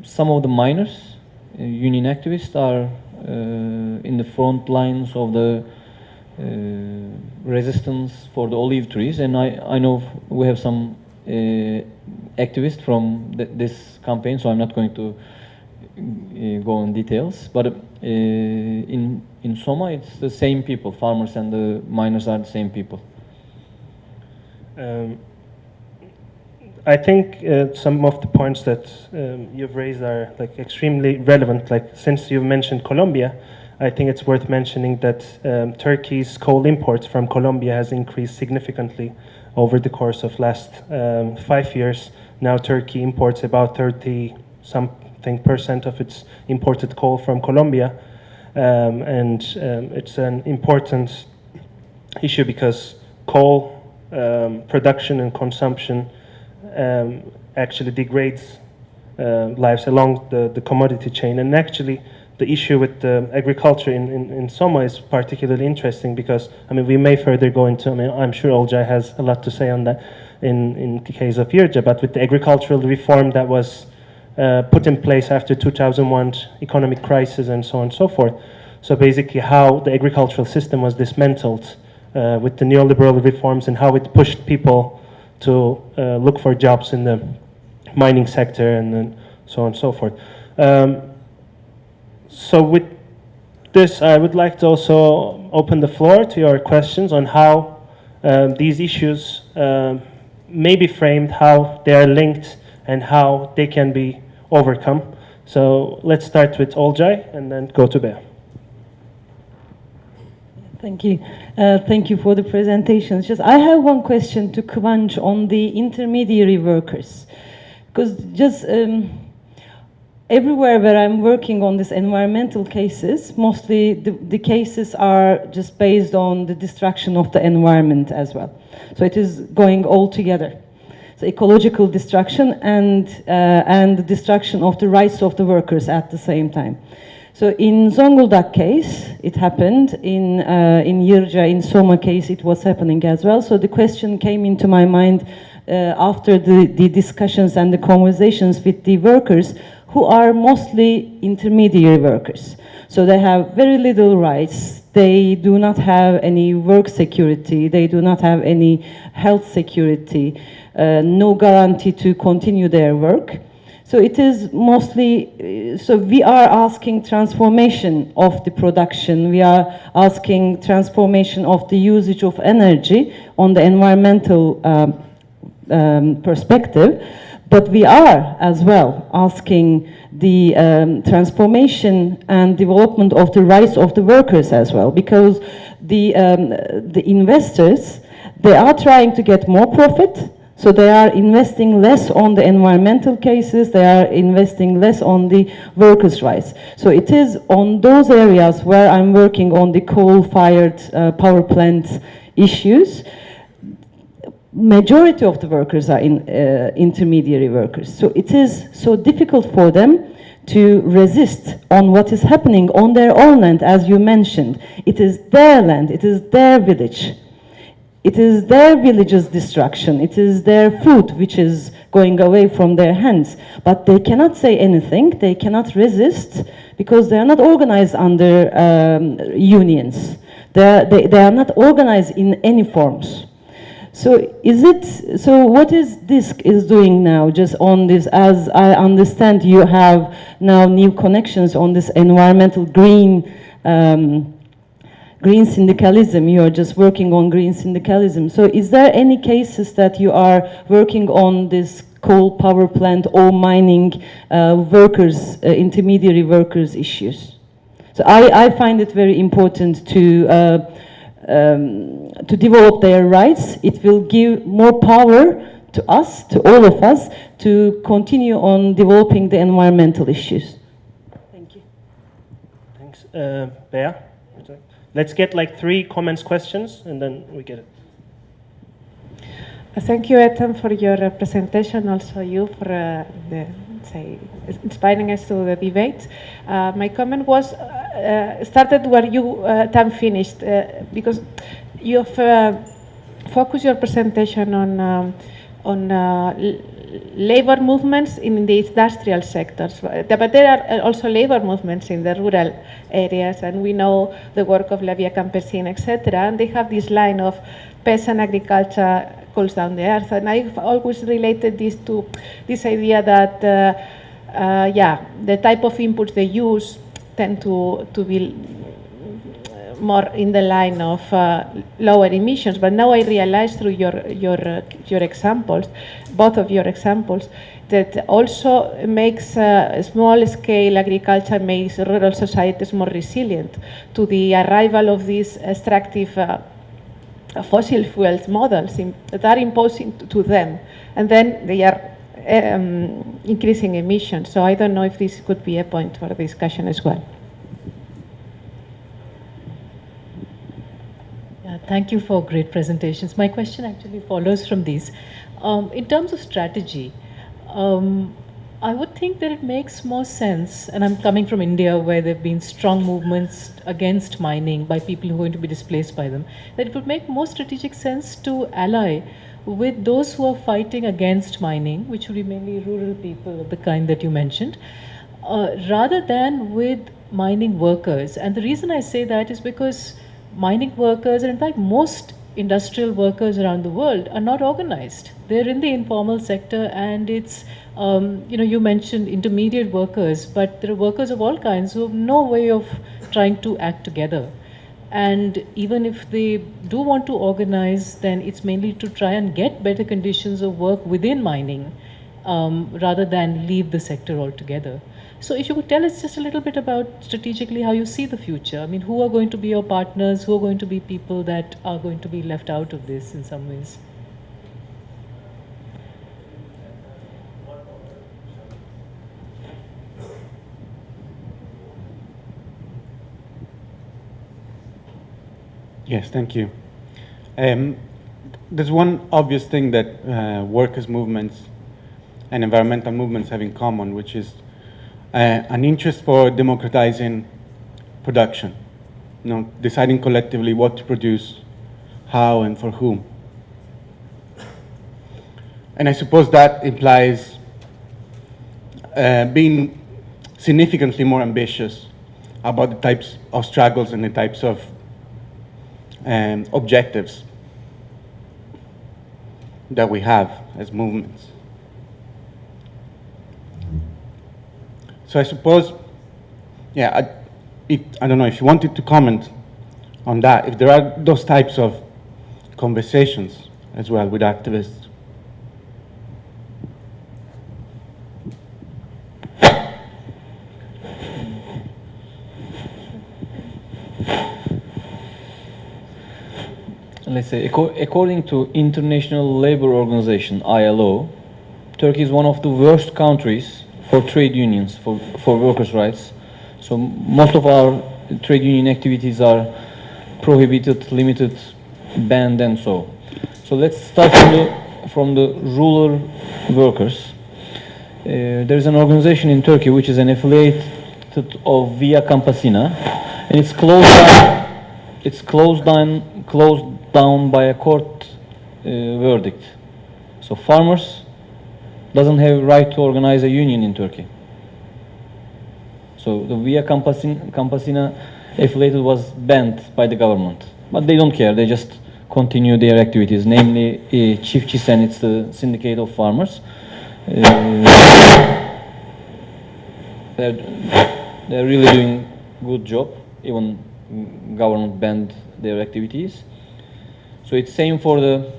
some of the miners, union activists, are in the front lines of the resistance for the olive trees, and I know we have some activists from this campaign, so I'm not going to go in details, but in Soma it's the same people. Farmers and the miners are the same people. I think some of the points that you've raised are extremely relevant. Since you've mentioned Colombia, I think it's worth mentioning that Turkey's coal imports from Colombia has increased significantly over the course of last 5 years. Now Turkey imports about 30% of its imported coal from Colombia, and it's an important issue because coal production and consumption actually degrades lives along the commodity chain. And actually the issue with the agriculture in Soma is particularly interesting because, we may further go into, I'm sure Olcay has a lot to say on that in the case of Yirca, but with the agricultural reform that was put in place after 2001 economic crisis and so on and so forth. So basically how the agricultural system was dismantled with the neoliberal reforms and how it pushed people to look for jobs in the mining sector and then so on and so forth. So with this, I would like to also open the floor to your questions on how these issues may be framed, how they are linked, and how they can be overcome. So let's start with Olcay and then go to Bea. Thank you. Thank you for the presentations. I have one question to Kivanc on the intermediary workers. Because everywhere where I'm working on these environmental cases, mostly the cases are just based on the destruction of the environment as well. So it is going all together. So ecological destruction and the destruction of the rights of the workers at the same time. So in Zonguldak case, it happened. In Yirca, in Soma case, it was happening as well. So the question came into my mind after the discussions and the conversations with the workers, who are mostly intermediary workers. So they have very little rights. They do not have any work security. They do not have any health security, no guarantee to continue their work. So it is mostly, so we are asking transformation of the production. We are asking transformation of the usage of energy on the environmental perspective. But we are as well asking the transformation and development of the rights of the workers as well, because the investors, they are trying to get more profit. So they are investing less on the environmental cases, they are investing less on the workers' rights. So it is on those areas where I'm working on the coal-fired power plant issues. Majority of the workers are intermediary workers. So it is so difficult for them to resist on what is happening on their own land, as you mentioned. It is their land, it is their village. It is their village's destruction. It is their food which is going away from their hands. But they cannot say anything. They cannot resist because they are not organized under unions. They are not organized in any forms. So what is DISC is doing now just on this? As I understand, you have now new connections on this environmental green syndicalism. You are just working on green syndicalism. So is there any cases that you are working on this coal power plant or mining workers, intermediary workers issues? So I find it very important to develop their rights. It will give more power to us, to all of us, to continue on developing the environmental issues. Thank you. Thanks. Bea? Let's get like 3 comments, questions, and then we get it. Thank you, Ethem, for your presentation. Also, you for inspiring us to the debate. My comment was started where you Tam finished because you have focused your presentation on labor movements in the industrial sectors, but there are also labor movements in the rural areas, and we know the work of La Via Campesina, etc. And they have this line of peasant agriculture cools down the earth, and I've always related this to this idea that the type of inputs they use tend to be more in the line of lower emissions. But now I realize through your examples, both of your examples, that also makes small-scale agriculture makes rural societies more resilient to the arrival of these extractive fossil fuels models that are imposing to them, and then they are increasing emissions. So I don't know if this could be a point for discussion as well. Thank you for great presentations. My question actually follows from these. In terms of strategy, I would think that it makes more sense, and I'm coming from India where there have been strong movements against mining by people who are going to be displaced by them, that it would make more strategic sense to ally with those who are fighting against mining, which would be mainly rural people of the kind that you mentioned, rather than with mining workers. And the reason I say that is because mining workers, and in fact most industrial workers around the world, are not organized. They're in the informal sector, and it's, you mentioned intermediate workers, but there are workers of all kinds who have no way of trying to act together. And even if they do want to organize, then it's mainly to try and get better conditions of work within mining, rather than leave the sector altogether. So if you could tell us just a little bit about strategically how you see the future. I mean, who are going to be your partners? Who are going to be people that are going to be left out of this in some ways? Yes, thank you. There's one obvious thing that workers' movements and environmental movements have in common, which is an interest for democratizing production, deciding collectively what to produce, how, and for whom. And I suppose that implies being significantly more ambitious about the types of struggles and the types of objectives that we have as movements. So I suppose, I don't know if you wanted to comment on that, if there are those types of conversations as well with activists. Let's say, according to International Labour Organization, ILO, Turkey is one of the worst countries for trade unions, for workers' rights. So most of our trade union activities are prohibited, limited, banned, and so. So let's start from the rural workers. There is an organization in Turkey which is an affiliate of Via Campesina, and it's closed down by a court verdict. So farmers doesn't have a right to organize a union in Turkey. So the Via Campesina affiliated was banned by the government, but they don't care. They just continue their activities, namely Çiftçisen, it's the syndicate of farmers. They're really doing good job, even government banned their activities. So it's same for the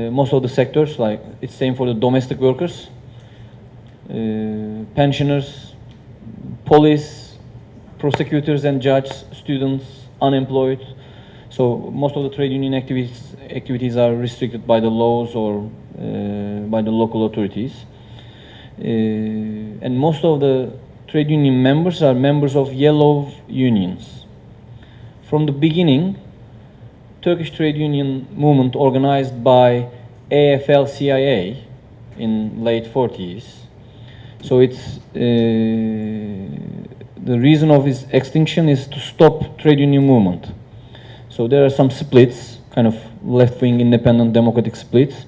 most of the sectors, like it's same for the domestic workers, pensioners, police, prosecutors and judges, students, unemployed. So most of the trade union activities are restricted by the laws or by the local authorities. And most of the trade union members are members of yellow unions. From the beginning, Turkish trade union movement organized by AFL-CIA in late 40s. So it's the reason of its extinction is to stop trade union movement. So there are some splits, kind of left-wing independent democratic splits.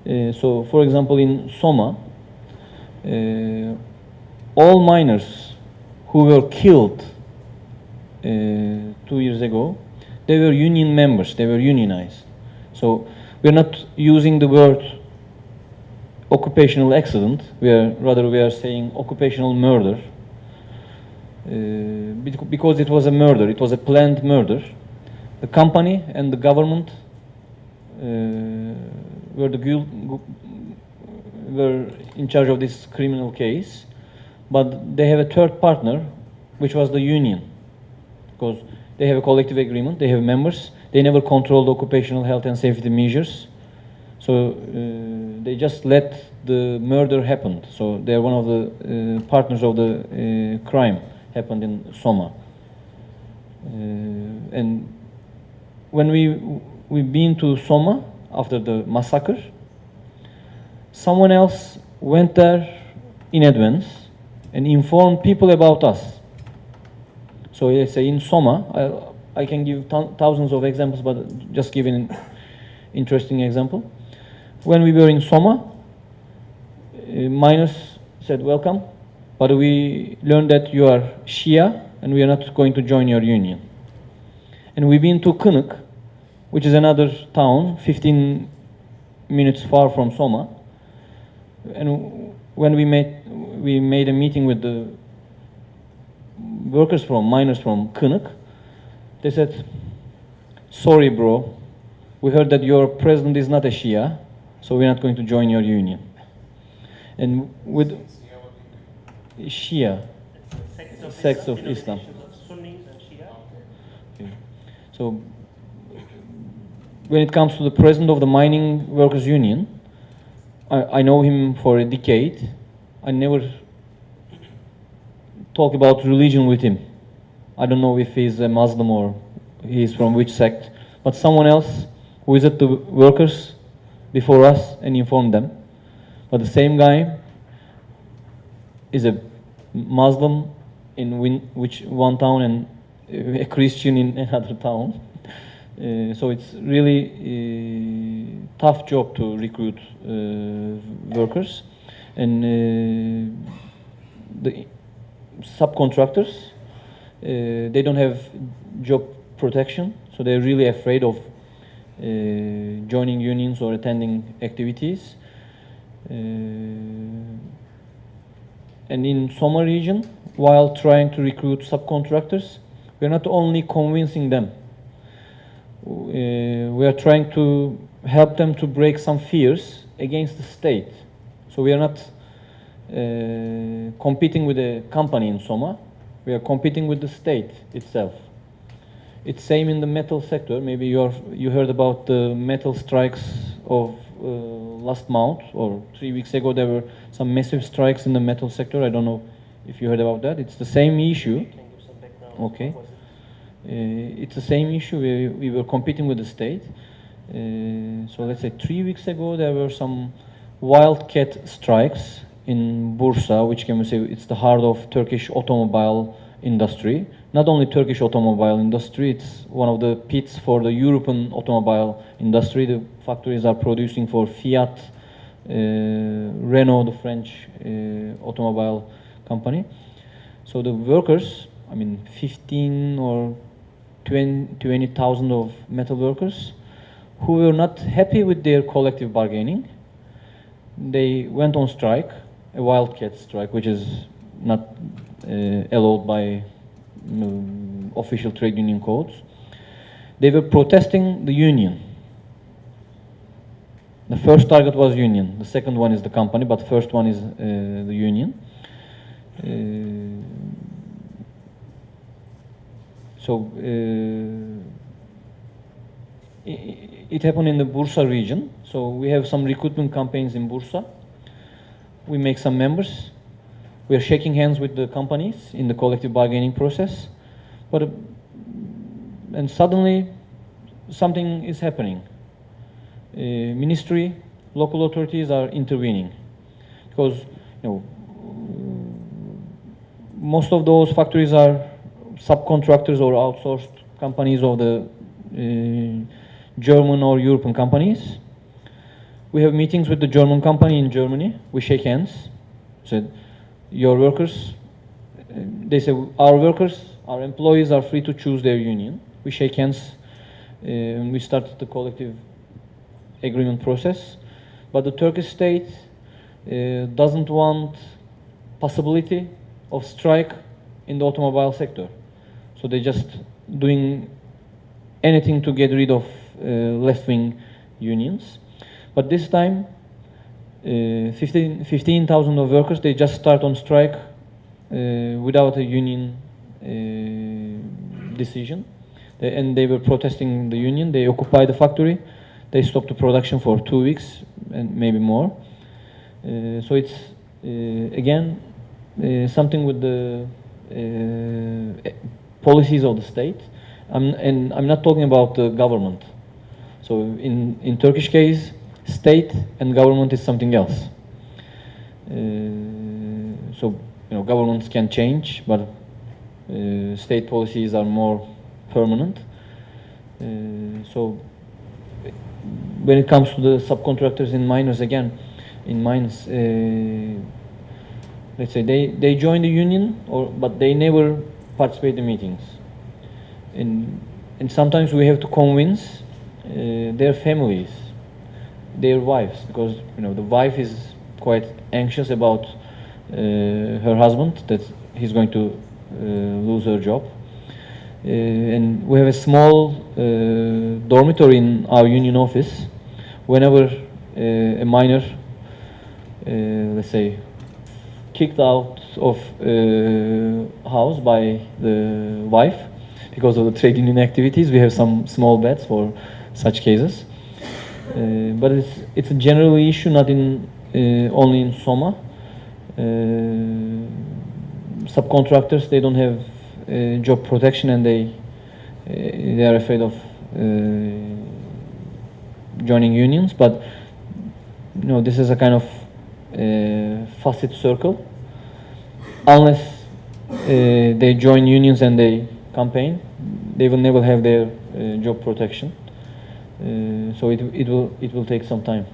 So for example, in Soma, all miners who were killed 2 years ago, they were union members, they were unionized. So we're not using the word occupational accident, we are saying occupational murder. Because it was a murder, it was a planned murder. The company and the government were in charge of this criminal case, but they have a third partner, which was the union, because they have a collective agreement, they have members, they never controlled occupational health and safety measures, so they just let the murder happen. So they are one of the partners of the crime happened in Soma. And when we've been to Soma after the massacre, someone else went there in advance and informed people about us. So let's say in Soma, I can give thousands of examples, but just give an interesting example. When we were in Soma, miners said, welcome, but we learned that you are Shia and we are not going to join your union. And we've been to Kınık, which is another town, 15 minutes far from Soma. And when we made a meeting with the miners from Kınık, they said, sorry bro, we heard that your president is not a Shia, so we're not going to join your union. And with Shia, sects of Islam. Sunnis and Shia. Okay. So when it comes to the president of the mining workers union, I know him for a decade. I never talk about religion with him. I don't know if he's a Muslim or he's from which sect, but someone else visit the workers before us and inform them. But the same guy is a Muslim in which one town and a Christian in another town. So it's really a tough job to recruit workers. And the subcontractors, they don't have job protection, so they're really afraid of joining unions or attending activities. And in Soma region, while trying to recruit subcontractors, we're not only convincing them, we are trying to help them to break some fears against the state. So we are not competing with a company in Soma, we are competing with the state itself. It's same in the metal sector. Maybe you heard about the metal strikes of last month or 3 weeks ago. There were some massive strikes in the metal sector. I don't know if you heard about that. It's the same issue. Okay. It's the same issue. We were competing with the state. So let's say 3 weeks ago there were some wildcat strikes in Bursa, which can we say it's the heart of Turkish automobile industry. Not only Turkish automobile industry, it's one of the pits for the European automobile industry. The factories are producing for Fiat, Renault, the French automobile company. So the workers, I mean 15 or 20,000 of metal workers who were not happy with their collective bargaining, they went on strike, a wildcat strike, which is not allowed by official trade union codes. They were protesting the union. The first target was union. The second one is the company, but the first one is the union. So it happened in the Bursa region. So we have some recruitment campaigns in Bursa. We make some members. We are shaking hands with the companies in the collective bargaining process. But and suddenly something is happening. Ministry, local authorities are intervening because most of those factories are subcontractors or outsourced companies of the German or European companies. We have meetings with the German company in Germany. We shake hands. Said, your workers, they say, our workers, our employees are free to choose their union. We shake hands and we start the collective agreement process. But the Turkish state doesn't want possibility of strike in the automobile sector. So they're just doing anything to get rid of left-wing unions. But this time, 15,000 of workers, they just start on strike without a union decision. And they were protesting the union. They occupied the factory. They stopped the production for 2 weeks and maybe more. So it's, again, something with the policies of the state. And I'm not talking about the government. So in Turkish case, state and government is something else. So governments can change, but state policies are more permanent. So when it comes to the subcontractors in miners, again, in mines, let's say they join the union, but they never participate in meetings. And sometimes we have to convince their families, their wives, because the wife is quite anxious about her husband, that he's going to lose her job. And we have a small dormitory in our union office. Whenever a miner, let's say, kicked out of house by the wife because of the trade union activities, we have some small beds for such cases. But it's a general issue, not in only in Soma. Subcontractors, they don't have job protection, and they are afraid of joining unions, but this is a kind of facet circle. Unless they join unions and they campaign, they will never have their job protection. So it will take some time.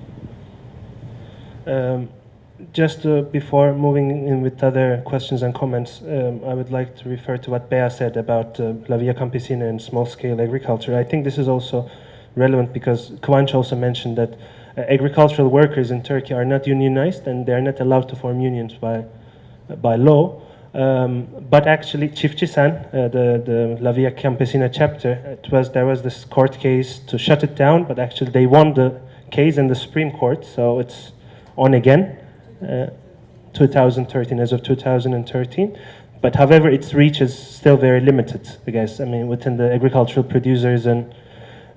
Just before moving in with other questions and comments, I would like to refer to what Bea said about La Via Campesina and small-scale agriculture. I think this is also relevant because Kivanc also mentioned that agricultural workers in Turkey are not unionized and they are not allowed to form unions by law. But actually, Çiftçi-Sen, the La Via Campesina chapter, there was this court case to shut it down, but actually they won the case in the Supreme Court, so it's on again, 2013, as of 2013. But however, its reach is still very limited, I guess. I mean, within the agricultural producers and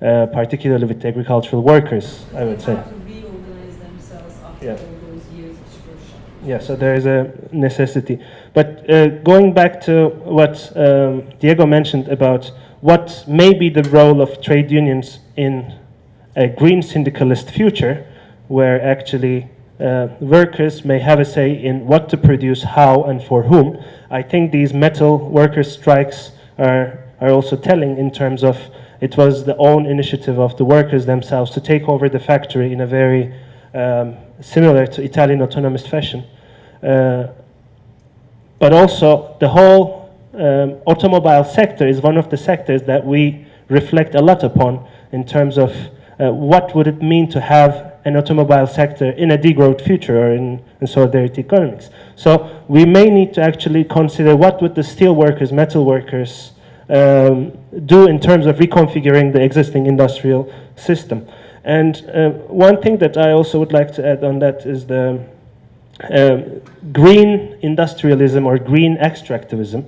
particularly with the agricultural workers, I would say. They have to reorganize themselves after all those years of exclusion. Yeah, so there is a necessity. But going back to what Diego mentioned about what may be the role of trade unions in a green syndicalist future, where actually workers may have a say in what to produce, how, and for whom. I think these metal workers' strikes are also telling in terms of it was the own initiative of the workers themselves to take over the factory in a very similar to Italian autonomous fashion. But also the whole automobile sector is one of the sectors that we reflect a lot upon in terms of what would it mean to have an automobile sector in a degrowth future or in solidarity economics. So we may need to actually consider what would the steel workers, metal workers do in terms of reconfiguring the existing industrial system. And one thing that I also would like to add on that is the green industrialism or green extractivism,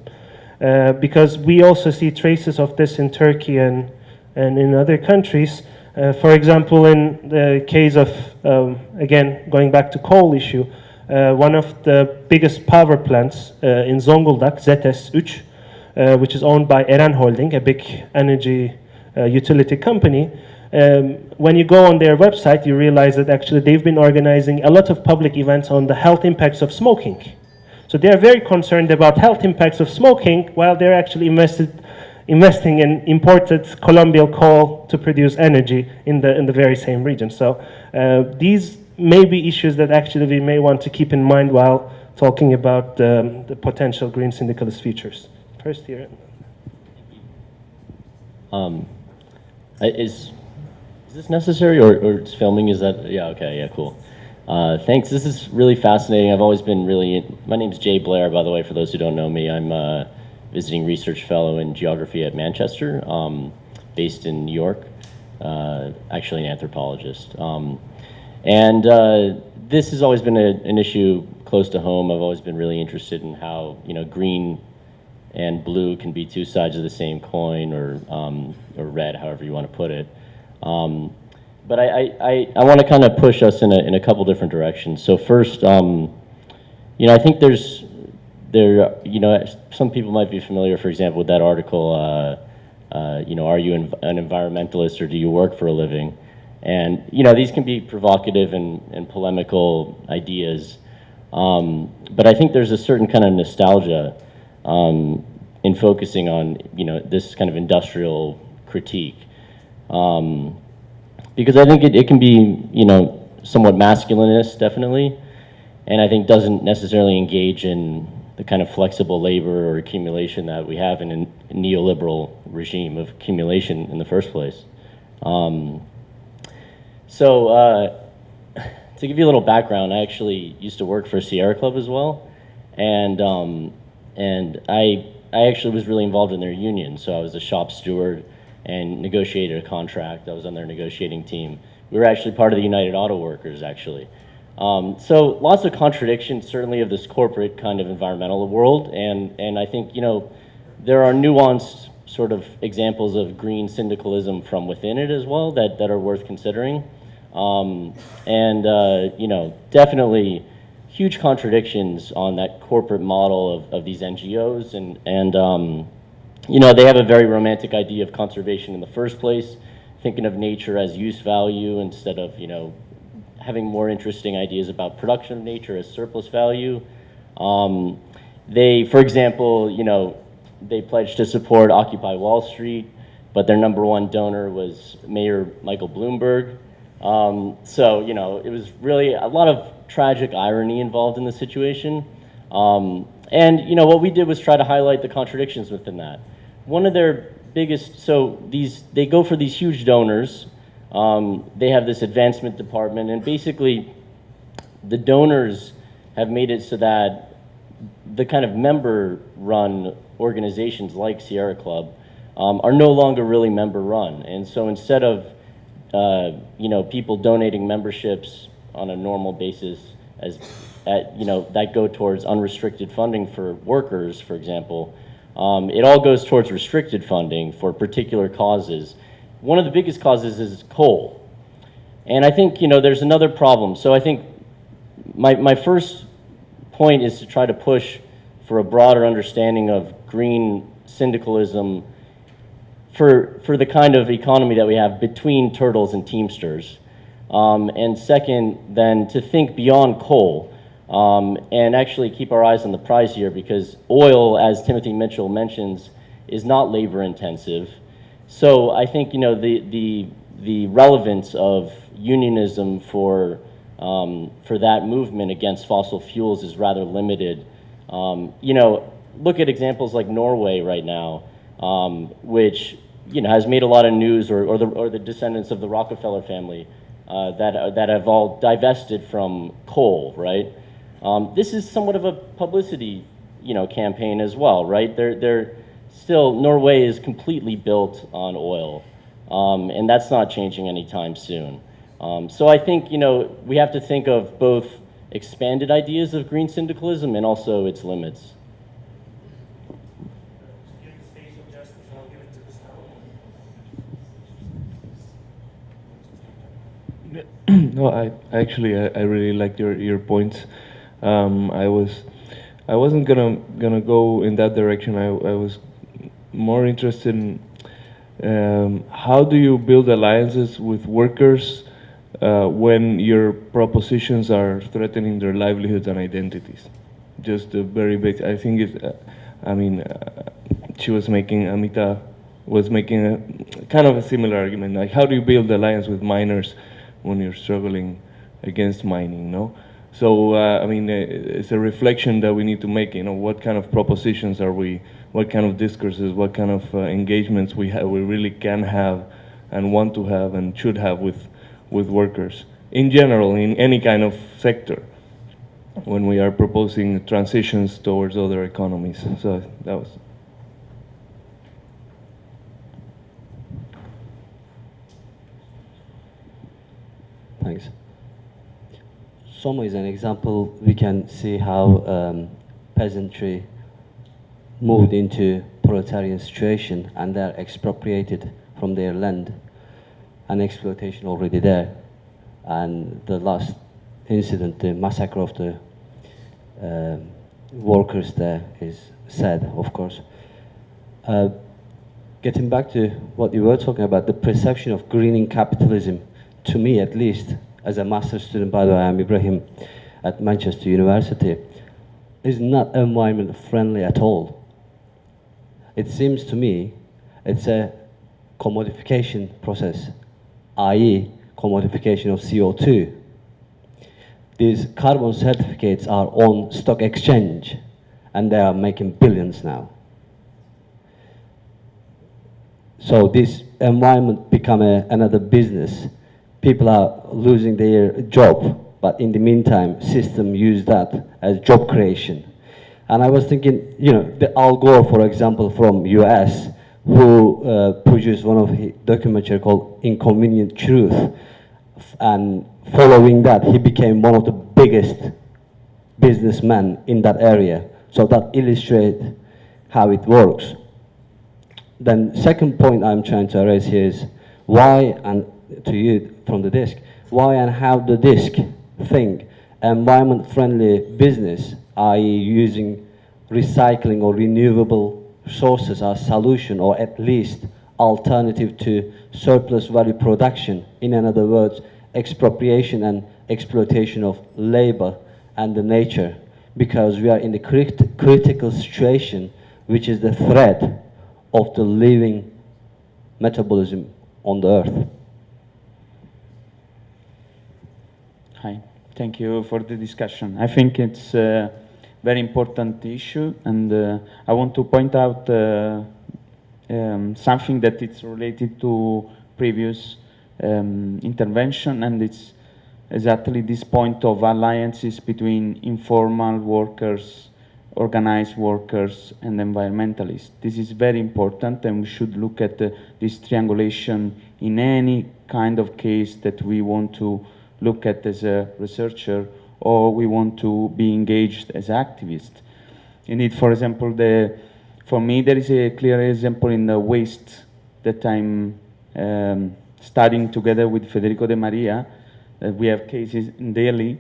because we also see traces of this in Turkey and in other countries. For example, in the case of, again, going back to coal issue, one of the biggest power plants in Zonguldak, ZS3, which is owned by Eren Holding, a big energy utility company, when you go on their website, you realize that actually they've been organizing a lot of public events on the health impacts of smoking. So they are very concerned about health impacts of smoking while they're actually investing in imported Colombian coal to produce energy in the very same region. So these may be issues that actually we may want to keep in mind while talking about the potential green syndicalist futures. First here. Is this necessary or is filming? Is that, yeah, okay, yeah, cool. Thanks, this is really fascinating. I've always been my name's Jay Blair, by the way, for those who don't know me. I'm a visiting research fellow in geography at Manchester, based in New York, actually an anthropologist. This has always been an issue close to home. I've always been really interested in how, green and blue can be two sides of the same coin, or red, however you want to put it. But I want to kind of push us in a couple different directions. So first, I think some people might be familiar, for example, with that article, are you an environmentalist or do you work for a living? And, these can be provocative and polemical ideas. But I think there's a certain kind of nostalgia in focusing on, this kind of industrial critique. Because I think it can be, somewhat masculinist, definitely, and I think doesn't necessarily engage in the kind of flexible labor or accumulation that we have in a neoliberal regime of accumulation in the first place. To give you a little background, I actually used to work for Sierra Club as well, and I actually was really involved in their union. So I was a shop steward and negotiated a contract. I was on their negotiating team. We were actually part of the United Auto Workers, actually. So lots of contradictions, certainly, of this corporate kind of environmental world, and I think, there are nuanced sort of examples of green syndicalism from within it as well that are worth considering. Definitely huge contradictions on that corporate model of these NGOs, you know, they have a very romantic idea of conservation in the first place, thinking of nature as use value instead of, you know, having more interesting ideas about production of nature as surplus value. They, for example, you know, they pledged to support Occupy Wall Street, but their #1 donor was Mayor Michael Bloomberg. So, you know, it was really a lot of tragic irony involved in the situation. And, you know, what we did was try to highlight the contradictions within that. One of their biggest, so they go for these huge donors. They have this advancement department, and basically the donors have made it so that the kind of member-run organizations like Sierra Club are no longer really member-run. And so instead of you know, people donating memberships on a normal basis you know, that go towards unrestricted funding for workers, for example, it all goes towards restricted funding for particular causes. One of the biggest causes is coal. And I think, you know, there's another problem. So I think my first point is to try to push for a broader understanding of green syndicalism for the kind of economy that we have between turtles and teamsters. And second, then to think beyond coal and actually keep our eyes on the prize here, because oil, as Timothy Mitchell mentions, is not labor intensive. So I think, you know, the relevance of unionism for that movement against fossil fuels is rather limited. You know, look at examples like Norway right now, which, you know, has made a lot of news, or the descendants of the Rockefeller family that have all divested from coal, right? This is somewhat of a publicity, you know, campaign as well, right? They're still, Norway is completely built on oil, and that's not changing anytime soon. So I think, you know, we have to think of both expanded ideas of green syndicalism and also its limits. No, I really liked your points. I wasn't gonna go in that direction. I was more interested in how do you build alliances with workers when your propositions are threatening their livelihoods and identities. Just a very big. I think it's. I mean, Amita was making a kind of a similar argument. Like, how do you build alliance with miners when you're struggling against mining, no? So, I mean, it's a reflection that we need to make, you know, what kind of propositions are we, what kind of discourses, what kind of engagements we really can have and want to have and should have with workers. In general, in any kind of sector, when we are proposing transitions towards other economies. So that was... Thanks. Soma is an example. We can see how peasantry moved into proletarian situation and they're expropriated from their land and exploitation already there. And the last incident, the massacre of the workers there is sad, of course. Getting back to what you were talking about, the perception of greening capitalism, to me at least, as a master's student, by the way, I'm Ibrahim at Manchester University, is not environment friendly at all. It seems to me it's a commodification process, i.e. commodification of CO2. These carbon certificates are on stock exchange and they are making billions now. So this environment become another business. People are losing their job, but in the meantime, system use that as job creation. And I was thinking, you know, the Al Gore, for example, from US, who produced one of his documentary called Inconvenient Truth, and following that, he became one of the biggest businessmen in that area. So that illustrates how it works. Then second point I'm trying to raise here is why, and to you from the desk, why and how the desk think environment-friendly business, i.e. using recycling or renewable sources are solution or at least alternative to surplus value production. In other words, expropriation and exploitation of labor and the nature, because we are in the critical situation, which is the thread of the living metabolism on the earth. Hi, thank you for the discussion. I think it's a very important issue, and I want to point out something that is related to previous intervention, and it's exactly this point of alliances between informal workers, organized workers, and environmentalists. This is very important, and we should look at this triangulation in any kind of case that we want to look at as a researcher, or we want to be engaged as activists. Indeed, for example, for me there is a clear example in the waste that I'm studying together with Federico De Maria. We have cases in Delhi,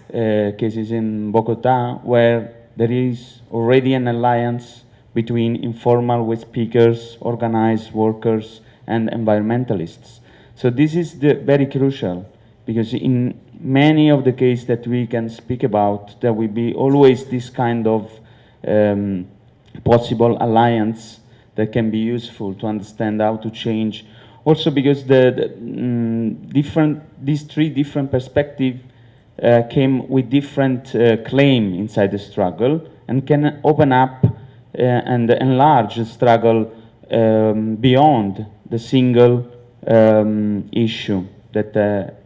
cases in Bogota, where there is already an alliance between informal waste pickers, organized workers, and environmentalists. So this is very crucial, because in many of the cases that we can speak about, there will be always this kind of possible alliance that can be useful to understand how to change. Also because these three different perspectives came with different claim inside the struggle, and can open up and enlarge the struggle beyond the single issue that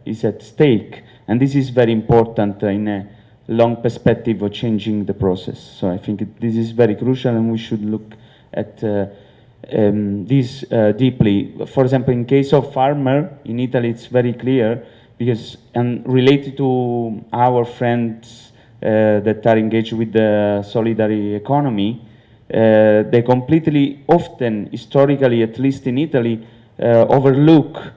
is at stake. And this is very important in a long perspective of changing the process. So I think this is very crucial, and we should look at this deeply. For example, in case of farmer, in Italy it's very clear, because, and related to our friends that are engaged with the solidary economy, they completely, often, historically, at least in Italy, overlook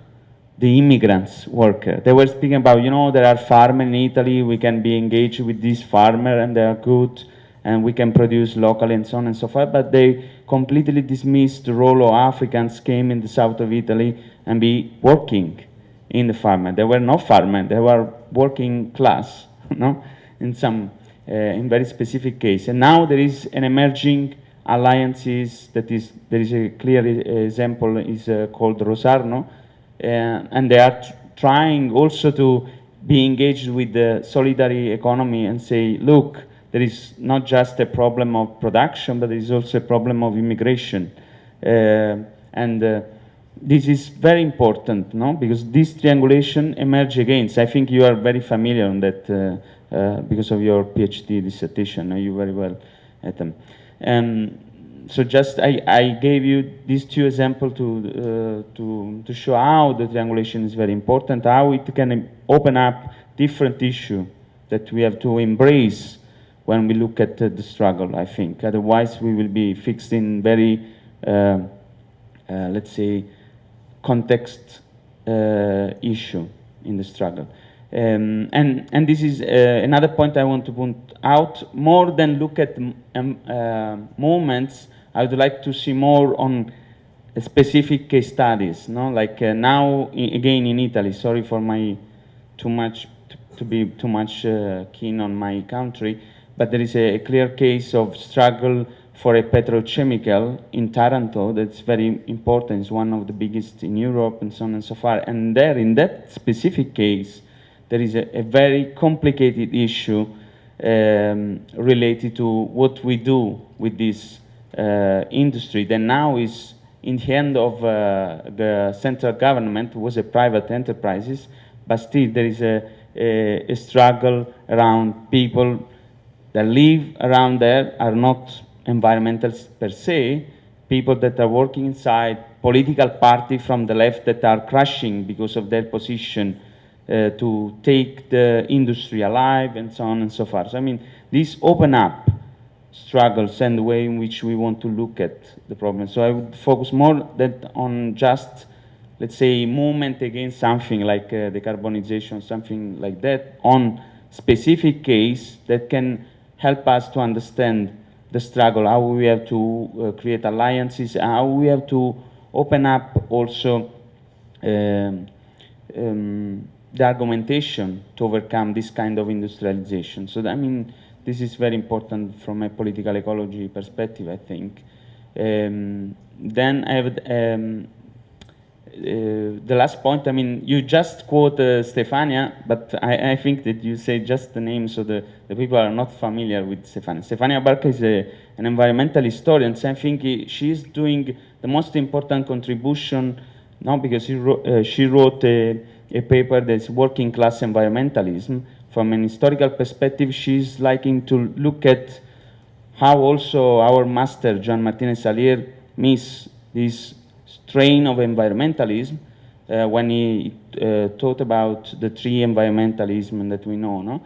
the immigrants worker. They were speaking about, you know, there are farmers in Italy, we can be engaged with this farmer and they are good, and we can produce locally and so on and so forth, but they completely dismissed the role of Africans came in the south of Italy and be working in the farmer. They were not farmers, they were working class, no? In some, in very specific case. And now there is an emerging alliances that is, there is a clear example, is called Rosarno, and they are trying also to be engaged with the solidary economy and say, look, there is not just a problem of production, but there is also a problem of immigration. This is very important, no? Because this triangulation emerge again. So I think you are very familiar on that because of your PhD dissertation. You very well at them. So just I gave you these two examples to show how the triangulation is very important, how it can open up different issues that we have to embrace when we look at the struggle, I think. Otherwise, we will be fixed in very, let's say, context issue in the struggle. And this is another point I want to point out. More than look at moments, I would like to see more on specific case studies. No, like now again in Italy. Sorry for my to be too much keen on my country, but there is a clear case of struggle for a petrochemical in Taranto that's very important. It's one of the biggest in Europe and so on and so forth. And there, in that specific case, there is a very complicated issue related to what we do with this industry that now is in the hand of the central government. It was a private enterprises, but still there is a struggle around people that live around there are not environmentalists per se, people that are working inside, political parties from the left that are crashing because of their position to take the industry alive and so on and so forth. So, I mean, these open up struggles and the way in which we want to look at the problem. So I would focus more on just, let's say, movement against something like decarbonization, something like that, on specific case that can help us to understand the struggle, how we have to create alliances, how we have to open up also the argumentation to overcome this kind of industrialization. So, I mean, this is very important from a political ecology perspective, I think. Then I have the last point. I mean, you just quote Stefania, but I think that you say just the name, so the people are not familiar with Stefania. Stefania Barca is an environmental historian, so I think she is doing the most important contribution now, because she wrote a paper that's working class environmentalism. From an historical perspective, she's liking to look at how also our master, Joan Martinez Salier, missed this strain of environmentalism when he thought about the three environmentalism that we know. No?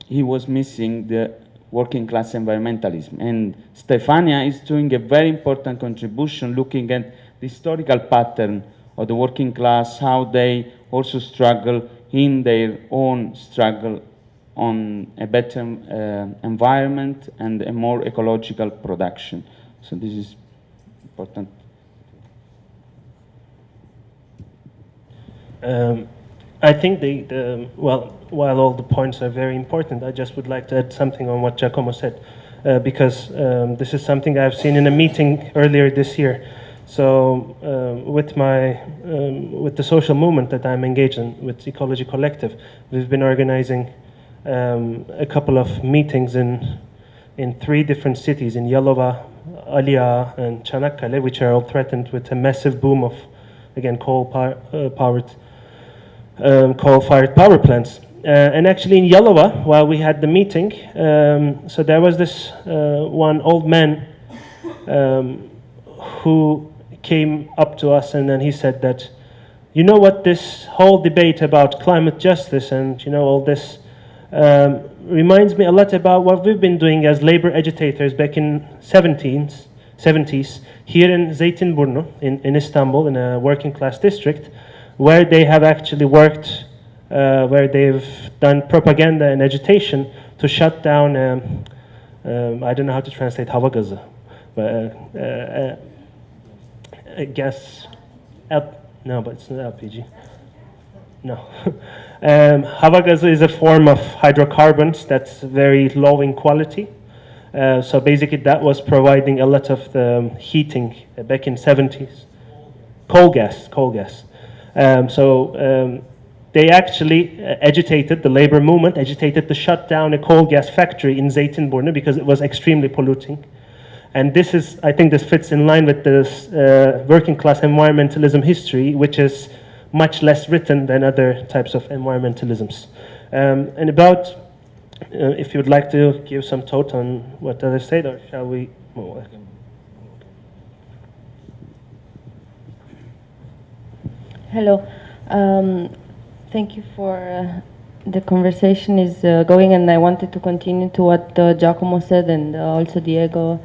He was missing the working class environmentalism. And Stefania is doing a very important contribution looking at the historical pattern of the working class, how they also struggle in their own struggle on a better environment and a more ecological production. So this is important. I think well, while all the points are very important, I just would like to add something on what Giacomo said, because this is something I've seen in a meeting earlier this year. So with the social movement that I'm engaged in, with Ecology Collective, we've been organizing a couple of meetings in 3 different cities, in Yalova, Alia, and Çanakkale, which are all threatened with a massive boom of, again, coal-fired power plants. And actually in Yalova, while we had the meeting, so there was this one old man who came up to us, and then he said that, you know what, this whole debate about climate justice and, you know, all this reminds me a lot about what we've been doing as labor agitators back in 70s here in Zeytinburnu in Istanbul, in a working class district, where they have actually worked, where they've done propaganda and agitation to shut down, I don't know how to translate hava gazı, but gas, no, but it's not LPG. No. Hava gazı is a form of hydrocarbons that's very low in quality. So basically that was providing a lot of the heating back in 70s. Coal gas. They actually agitated, the labor movement agitated to shut down a coal gas factory in Zeytinburnu because it was extremely polluting. And this is, I think this fits in line with this working class environmentalism history, which is much less written than other types of environmentalisms. And about, if you would like to give some thought on what others said, or shall we move on? Hello. Thank you for the conversation is going, and I wanted to continue to what Giacomo said and also Diego,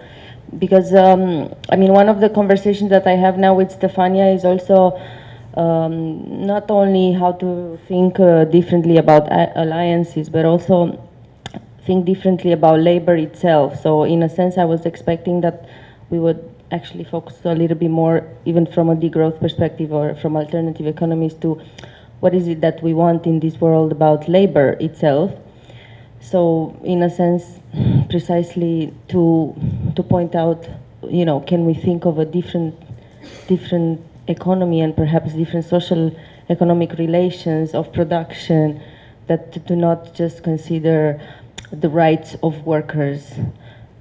because I mean, one of the conversations that I have now with Stefania is also not only how to think differently about alliances, but also think differently about labor itself. So in a sense, I was expecting that we would actually focus a little bit more, even from a degrowth perspective or from alternative economies, to what is it that we want in this world about labor itself. So in a sense, precisely to point out, you know, can we think of a different economy and perhaps different social economic relations of production that do not just consider the rights of workers.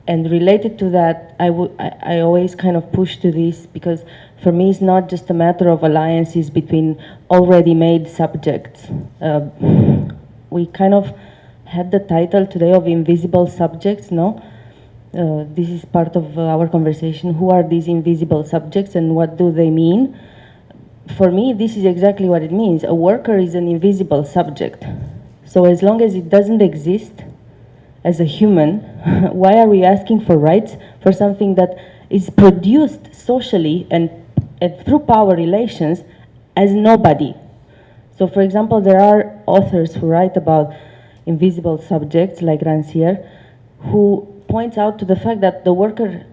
And related to that, I always kind of push to this, because for me it's not just a matter of alliances between already made subjects. We kind of had the title today of invisible subjects, no? This is part of our conversation. Who are these invisible subjects and what do they mean? For me, this is exactly what it means. A worker is an invisible subject. So as long as it doesn't exist as a human, why are we asking for rights for something that is produced socially and through power relations as nobody? So for example, there are authors who write about invisible subjects like Rancière, who points out to the fact that the worker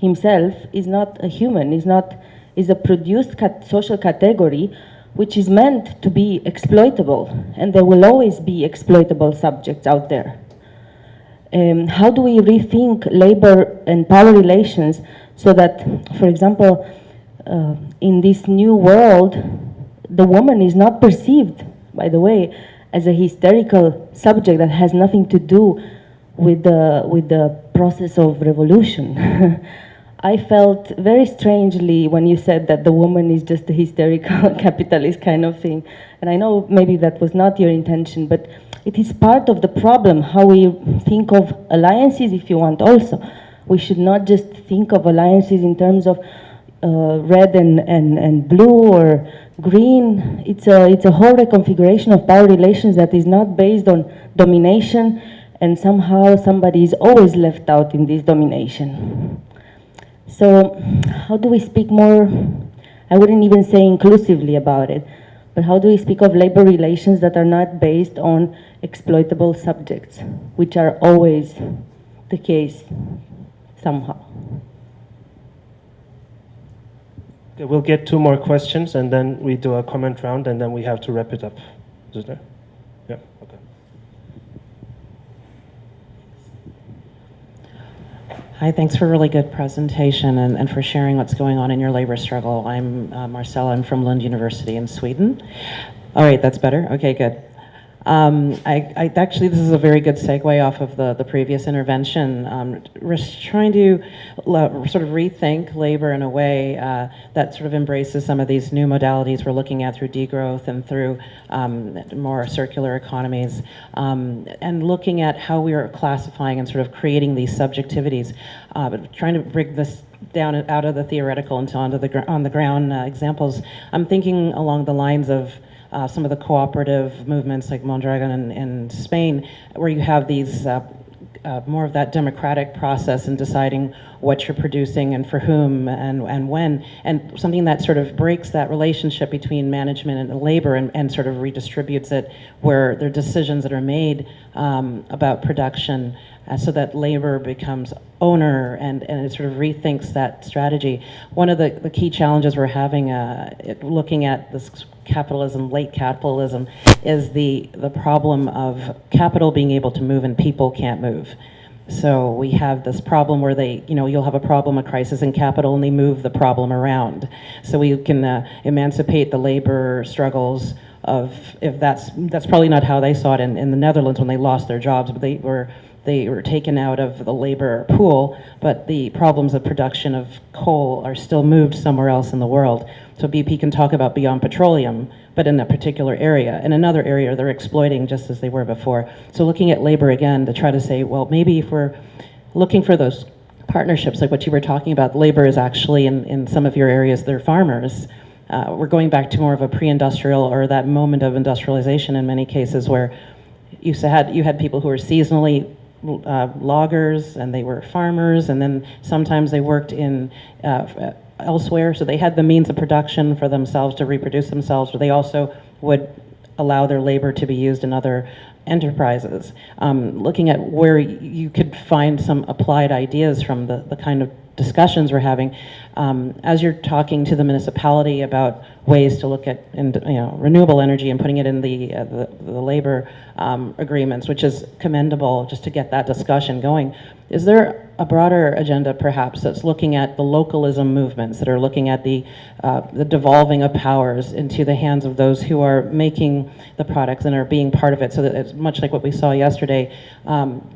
himself is not a human, is a produced social category which is meant to be exploitable, and there will always be exploitable subjects out there. How do we rethink labor and power relations so that, for example, in this new world, the woman is not perceived, by the way, as a hysterical subject that has nothing to do with the process of revolution? I felt very strangely when you said that the woman is just a hysterical capitalist kind of thing. And I know maybe that was not your intention, but it is part of the problem, how we think of alliances, if you want also. We should not just think of alliances in terms of red and blue or green. It's a whole reconfiguration of power relations that is not based on domination, and somehow somebody is always left out in this domination. So how do we speak more, I wouldn't even say inclusively about it, but how do we speak of labor relations that are not based on exploitable subjects, which are always the case somehow? Okay, we'll get 2 more questions, and then we do a comment round, and then we have to wrap it up. Is there? Yeah, okay. Hi, thanks for a really good presentation and for sharing what's going on in your labor struggle. I'm Marcella, I'm from Lund University in Sweden. All right, that's better? Okay, good. I actually, this is a very good segue off of the previous intervention. We're trying to sort of rethink labor in a way that sort of embraces some of these new modalities we're looking at through degrowth and through more circular economies, and looking at how we are classifying and sort of creating these subjectivities, but trying to bring this down out of the theoretical into onto the on the ground examples. I'm thinking along the lines of some of the cooperative movements like Mondragon in Spain, where you have these more of that democratic process in deciding what you're producing and for whom and when, and something that sort of breaks that relationship between management and labor and sort of redistributes it where there are decisions that are made about production, so that labor becomes owner and it sort of rethinks that strategy. One of the key challenges we're having looking at this capitalism, late capitalism, is the problem of capital being able to move and people can't move. So we have this problem where you'll have a problem, a crisis in capital, and they move the problem around. So we can emancipate the labor struggles of, if that's probably not how they saw it in the Netherlands when they lost their jobs, but they were taken out of the labor pool, but the problems of production of coal are still moved somewhere else in the world. So BP can talk about beyond petroleum, but in a particular area. In another area, they're exploiting just as they were before. So looking at labor again to try to say, well, maybe if we're looking for those partnerships, like what you were talking about, labor is actually, in some of your areas, they're farmers. We're going back to more of a pre-industrial, or that moment of industrialization in many cases, where you had people who were seasonally loggers, and they were farmers, and then sometimes they worked in elsewhere, so they had the means of production for themselves to reproduce themselves, but they also would allow their labor to be used in other enterprises. Looking at where you could find some applied ideas from the kind of discussions we're having, as you're talking to the municipality about ways to look at renewable energy and putting it in the labor agreements, which is commendable, just to get that discussion going. Is there a broader agenda, perhaps, that's looking at the localism movements, that are looking at the devolving of powers into the hands of those who are making the products and are being part of it, so that it's much like what we saw yesterday,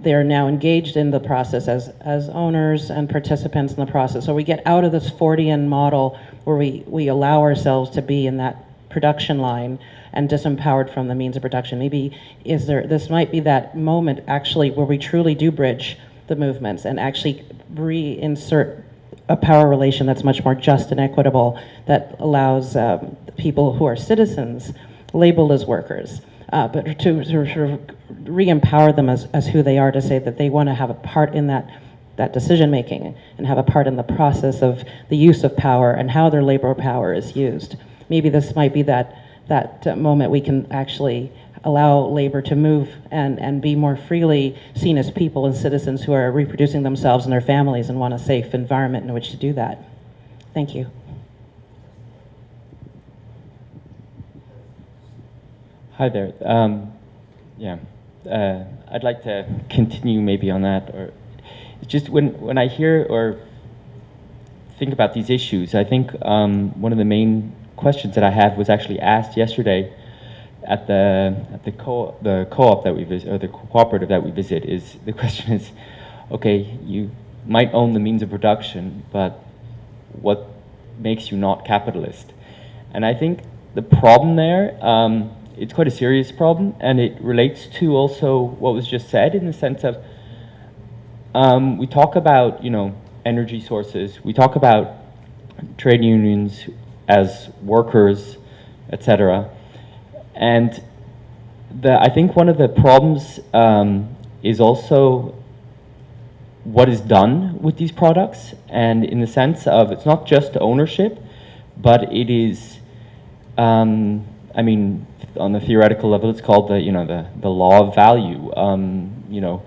they are now engaged in the process as owners and participants in the process. So we get out of this Fordian model where we allow ourselves to be in that production line and disempowered from the means of production. Maybe this might be that moment actually where we truly do bridge the movements and actually reinsert a power relation that's much more just and equitable, that allows people who are citizens labeled as workers, but to sort of re-empower them as who they are, to say that they want to have a part in that decision making and have a part in the process of the use of power and how their labor power is used. Maybe this might be that moment we can actually allow labor to move and be more freely seen as people and citizens who are reproducing themselves and their families and want a safe environment in which to do that. Thank you. Hi there. I'd like to continue maybe on that, or it's just when I hear or think about these issues, I think one of the main questions that I have was actually asked yesterday at the co-op that we visit, or the cooperative that we visit. Is the question is, okay, you might own the means of production, but what makes you not capitalist? And I think the problem there, it's quite a serious problem, and it relates to also what was just said in the sense of we talk about, you know, energy sources, we talk about trade unions as workers, etc. And I think one of the problems is also what is done with these products, and in the sense of it's not just ownership, but it is, I mean, on the theoretical level, it's called the law of value. You know,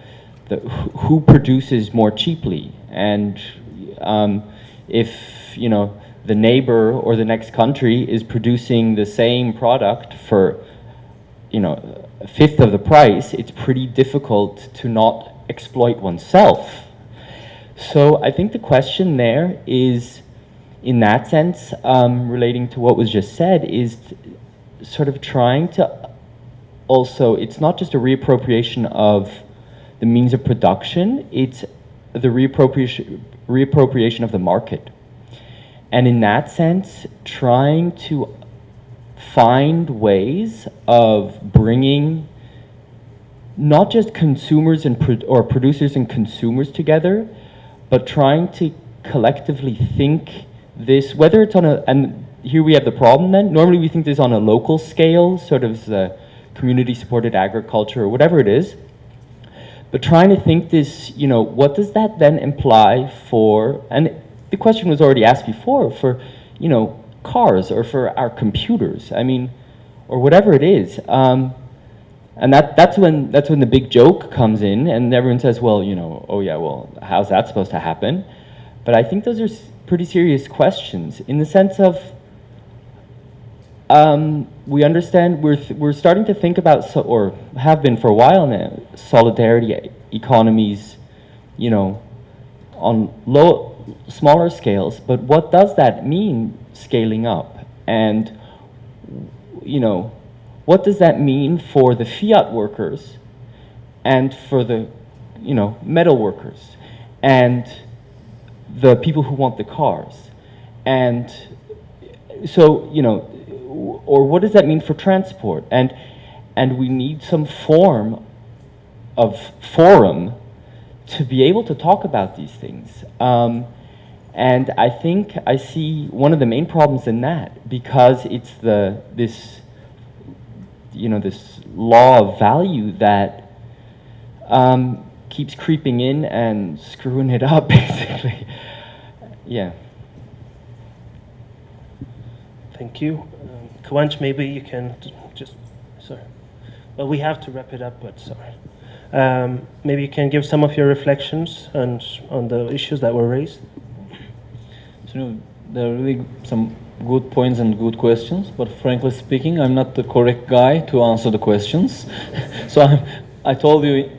who produces more cheaply, and if you know the neighbor or the next country is producing the same product for, you know, a fifth of the price, it's pretty difficult to not exploit oneself. So I think the question there is, in that sense, relating to what was just said, is sort of trying to also, it's not just a reappropriation of the means of production, it's the reappropriation of the market. And in that sense, trying to find ways of bringing not just consumers and or producers and consumers together, but trying to collectively think this, whether it's on a, and here we have the problem then, normally we think this on a local scale, sort of the community-supported agriculture or whatever it is, but trying to think this, you know, what does that then imply for, and the question was already asked before, for, you know, cars or for our computers, I mean, or whatever it is. And that's when the big joke comes in, and everyone says, well, you know, oh yeah, well, how's that supposed to happen? But I think those are pretty serious questions in the sense of we understand, we're starting to think about, or have been for a while now, solidarity economies, you know, on smaller scales, but what does that mean scaling up? And, you know, what does that mean for the fiat workers and for the, you know, metal workers and the people who want the cars? And so, you know, or what does that mean for transport? And we need some form of forum to be able to talk about these things. And I think I see one of the main problems in that, because it's this law of value that keeps creeping in and screwing it up, basically. Yeah. Thank you. Kivanc, maybe you can just, sorry. Well, we have to wrap it up, but sorry. Maybe you can give some of your reflections on the issues that were raised. So, you know, there are really some good points and good questions, but frankly speaking, I'm not the correct guy to answer the questions. So I told you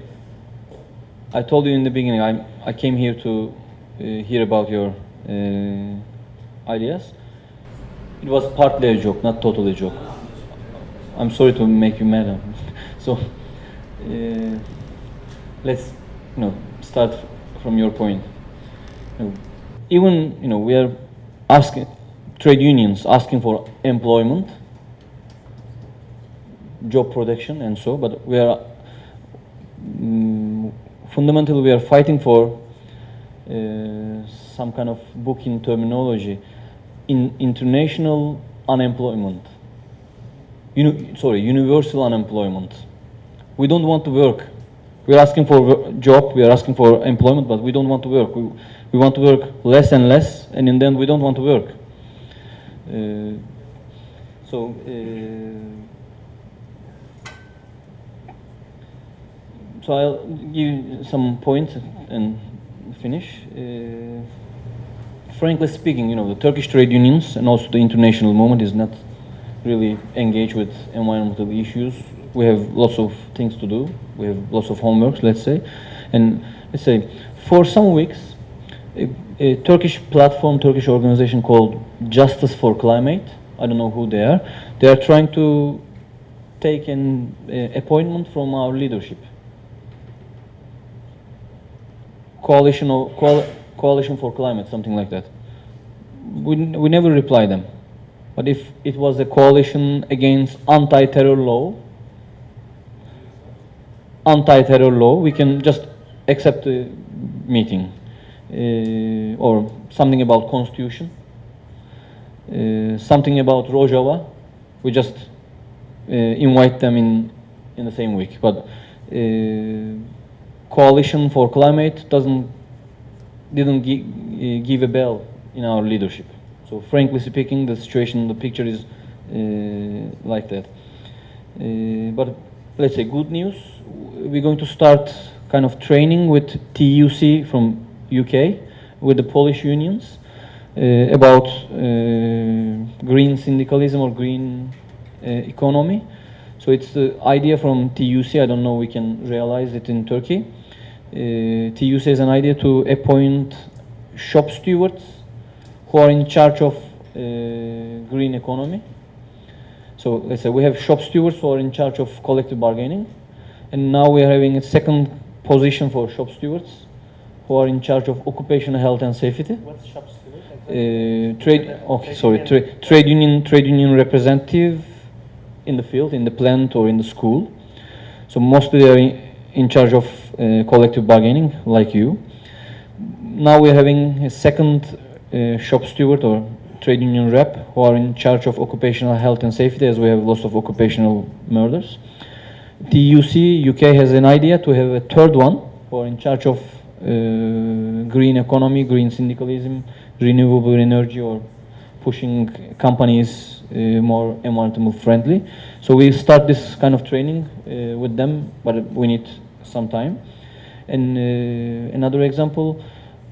in the beginning, I came here to hear about your ideas. It was partly a joke, not totally a joke. I'm sorry to make you mad. So let's, you know, start from your point. Even, you know, we are asking trade unions asking for employment, job protection, and so. But we are fundamentally we are fighting for some kind of booking terminology. In international unemployment, universal unemployment. We don't want to work. We're asking for a job, we are asking for employment, but we don't want to work. We want to work less and less, and in the end we don't want to work. So I'll give you some points and finish. Frankly speaking, you know, the Turkish trade unions and also the international movement is not really engaged with environmental issues. We have lots of things to do. We have lots of homeworks, let's say. And let's say, for some weeks, a Turkish platform, Turkish organization called Justice for Climate, I don't know who they are trying to take an appointment from our leadership. Coalition for Climate, something like that. We never reply them. But if it was a coalition against anti-terror law, we can just accept the meeting. Or something about constitution, something about Rojava, we just invite them in the same week. But Coalition for Climate didn't give a bell in our leadership. So frankly speaking, the situation, the picture is like that. But let's say good news, we're going to start kind of training with TUC from UK, with the Polish unions, about green syndicalism or green economy. So it's the idea from TUC, I don't know we can realize it in Turkey. TUC has an idea to appoint shop stewards who are in charge of green economy. So let's say we have shop stewards who are in charge of collective bargaining, and now we are having a second position for shop stewards who are in charge of occupational health and safety. What's shop steward? Trade union representative in the field, in the plant or in the school. So mostly they are in charge of collective bargaining, like you. Now we're having a second shop steward or trade union rep who are in charge of occupational health and safety, as we have lots of occupational murders. TUC UK has an idea to have a third one who are in charge of green economy, green syndicalism, renewable energy, or pushing companies more environmental friendly. So we start this kind of training with them, but we need some time. And another example,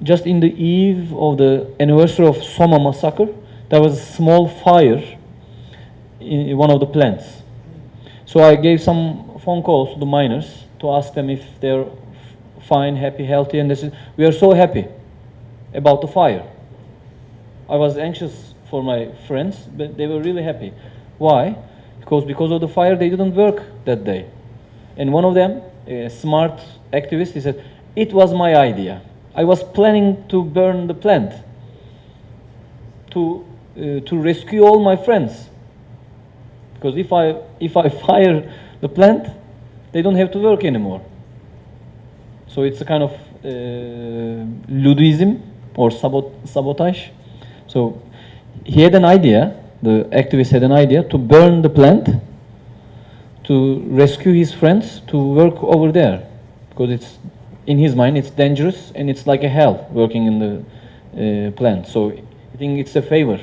just in the eve of the anniversary of Soma massacre, there was a small fire in one of the plants. So I gave some phone calls to the miners to ask them if they're fine, happy, healthy, and they said, we are so happy about the fire. I was anxious for my friends, but they were really happy. Why? Because of the fire, they didn't work that day. And one of them, a smart activist, he said, it was my idea. I was planning to burn the plant to rescue all my friends. Because if I fire the plant, they don't have to work anymore. So it's a kind of Ludism or sabotage. So he had an idea, the activist had an idea to burn the plant to rescue his friends to work over there. Because it's, in his mind, it's dangerous and it's like a hell working in the plant. So I think it's a favor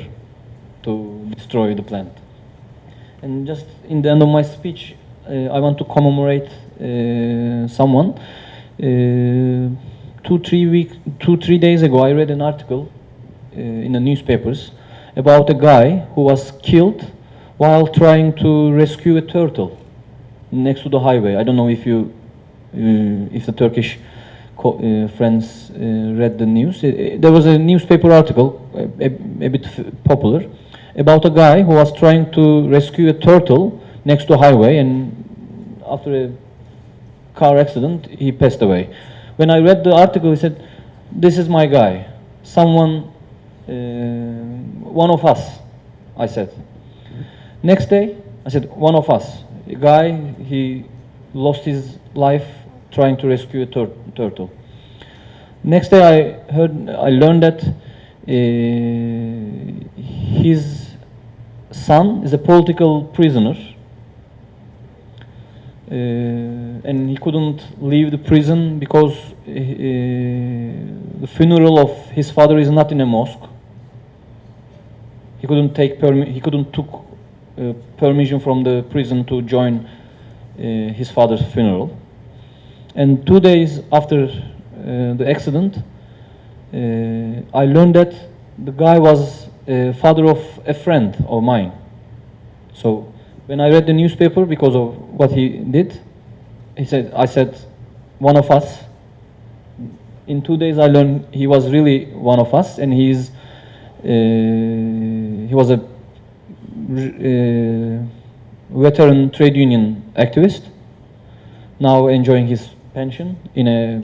to destroy the plant. And just in the end of my speech, I want to commemorate someone. 2-3 days ago, I read an article in the newspapers about a guy who was killed while trying to rescue a turtle next to the highway. I don't know if the Turkish friends read the news. There was a newspaper article, a bit popular, about a guy who was trying to rescue a turtle next to a highway, and after a car accident, he passed away. When I read the article, he said, this is my guy. Someone, one of us, I said. Next day, I said, one of us. A guy, he lost his life trying to rescue a turtle. Next day, I learned that his son is a political prisoner, and he couldn't leave the prison because the funeral of his father is not in a mosque. He couldn't take took permission from the prison to join his father's funeral. And 2 days after the accident, I learned that the guy was father of a friend of mine. So when I read the newspaper because of what he did, I said, one of us. In 2 days I learned he was really one of us, and he was a veteran trade union activist, now enjoying his pension in a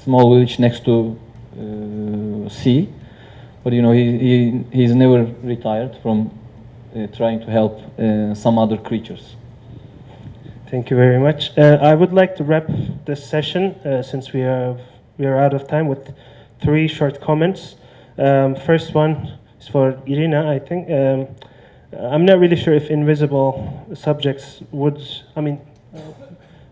small village next to sea. But you know, he's never retired from trying to help some other creatures. Thank you very much. I would like to wrap this session since we are out of time with 3 short comments. First one is for Irina, I think. I'm not really sure if invisible subjects would,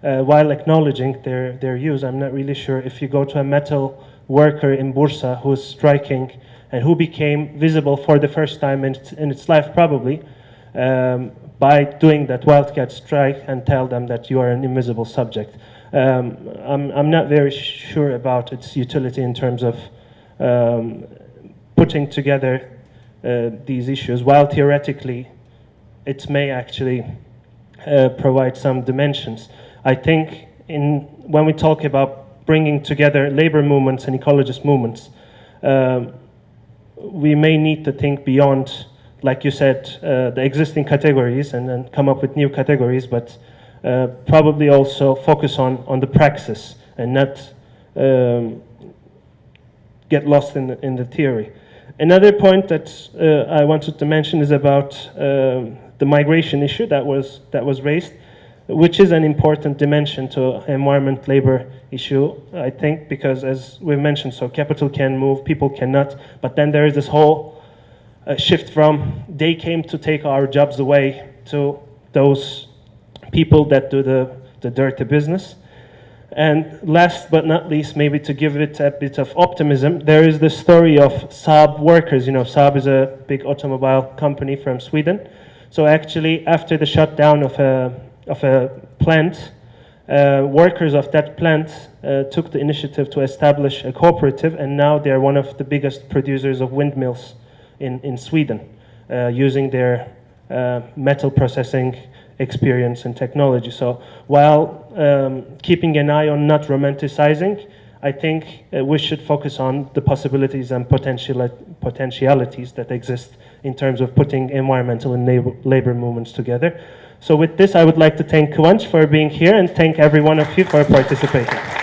while acknowledging their use, I'm not really sure if you go to a metal worker in Bursa who's striking and who became visible for the first time in its life probably, by doing that wildcat strike, and tell them that you are an invisible subject. I'm not very sure about its utility in terms of putting together these issues, while theoretically it may actually provide some dimensions. I think when we talk about bringing together labor movements and ecologist movements, we may need to think beyond, like you said, the existing categories and then come up with new categories, but probably also focus on the praxis and not get lost in the theory. Another point that I wanted to mention is about the migration issue that was raised, which is an important dimension to environment labor issue, I think, because as we've mentioned, so capital can move, people cannot, but then there is this whole shift from they came to take our jobs away to those people that do the dirty business. And last but not least, maybe to give it a bit of optimism, there is the story of Saab workers. You know, Saab is a big automobile company from Sweden. So actually, after the shutdown of a plant, workers of that plant took the initiative to establish a cooperative, and now they're one of the biggest producers of windmills in Sweden, using their metal processing experience and technology. So while keeping an eye on not romanticizing, I think we should focus on the possibilities and potentialities that exist in terms of putting environmental and labor movements together. So with this, I would like to thank Kivanc for being here and thank every one of you for participating.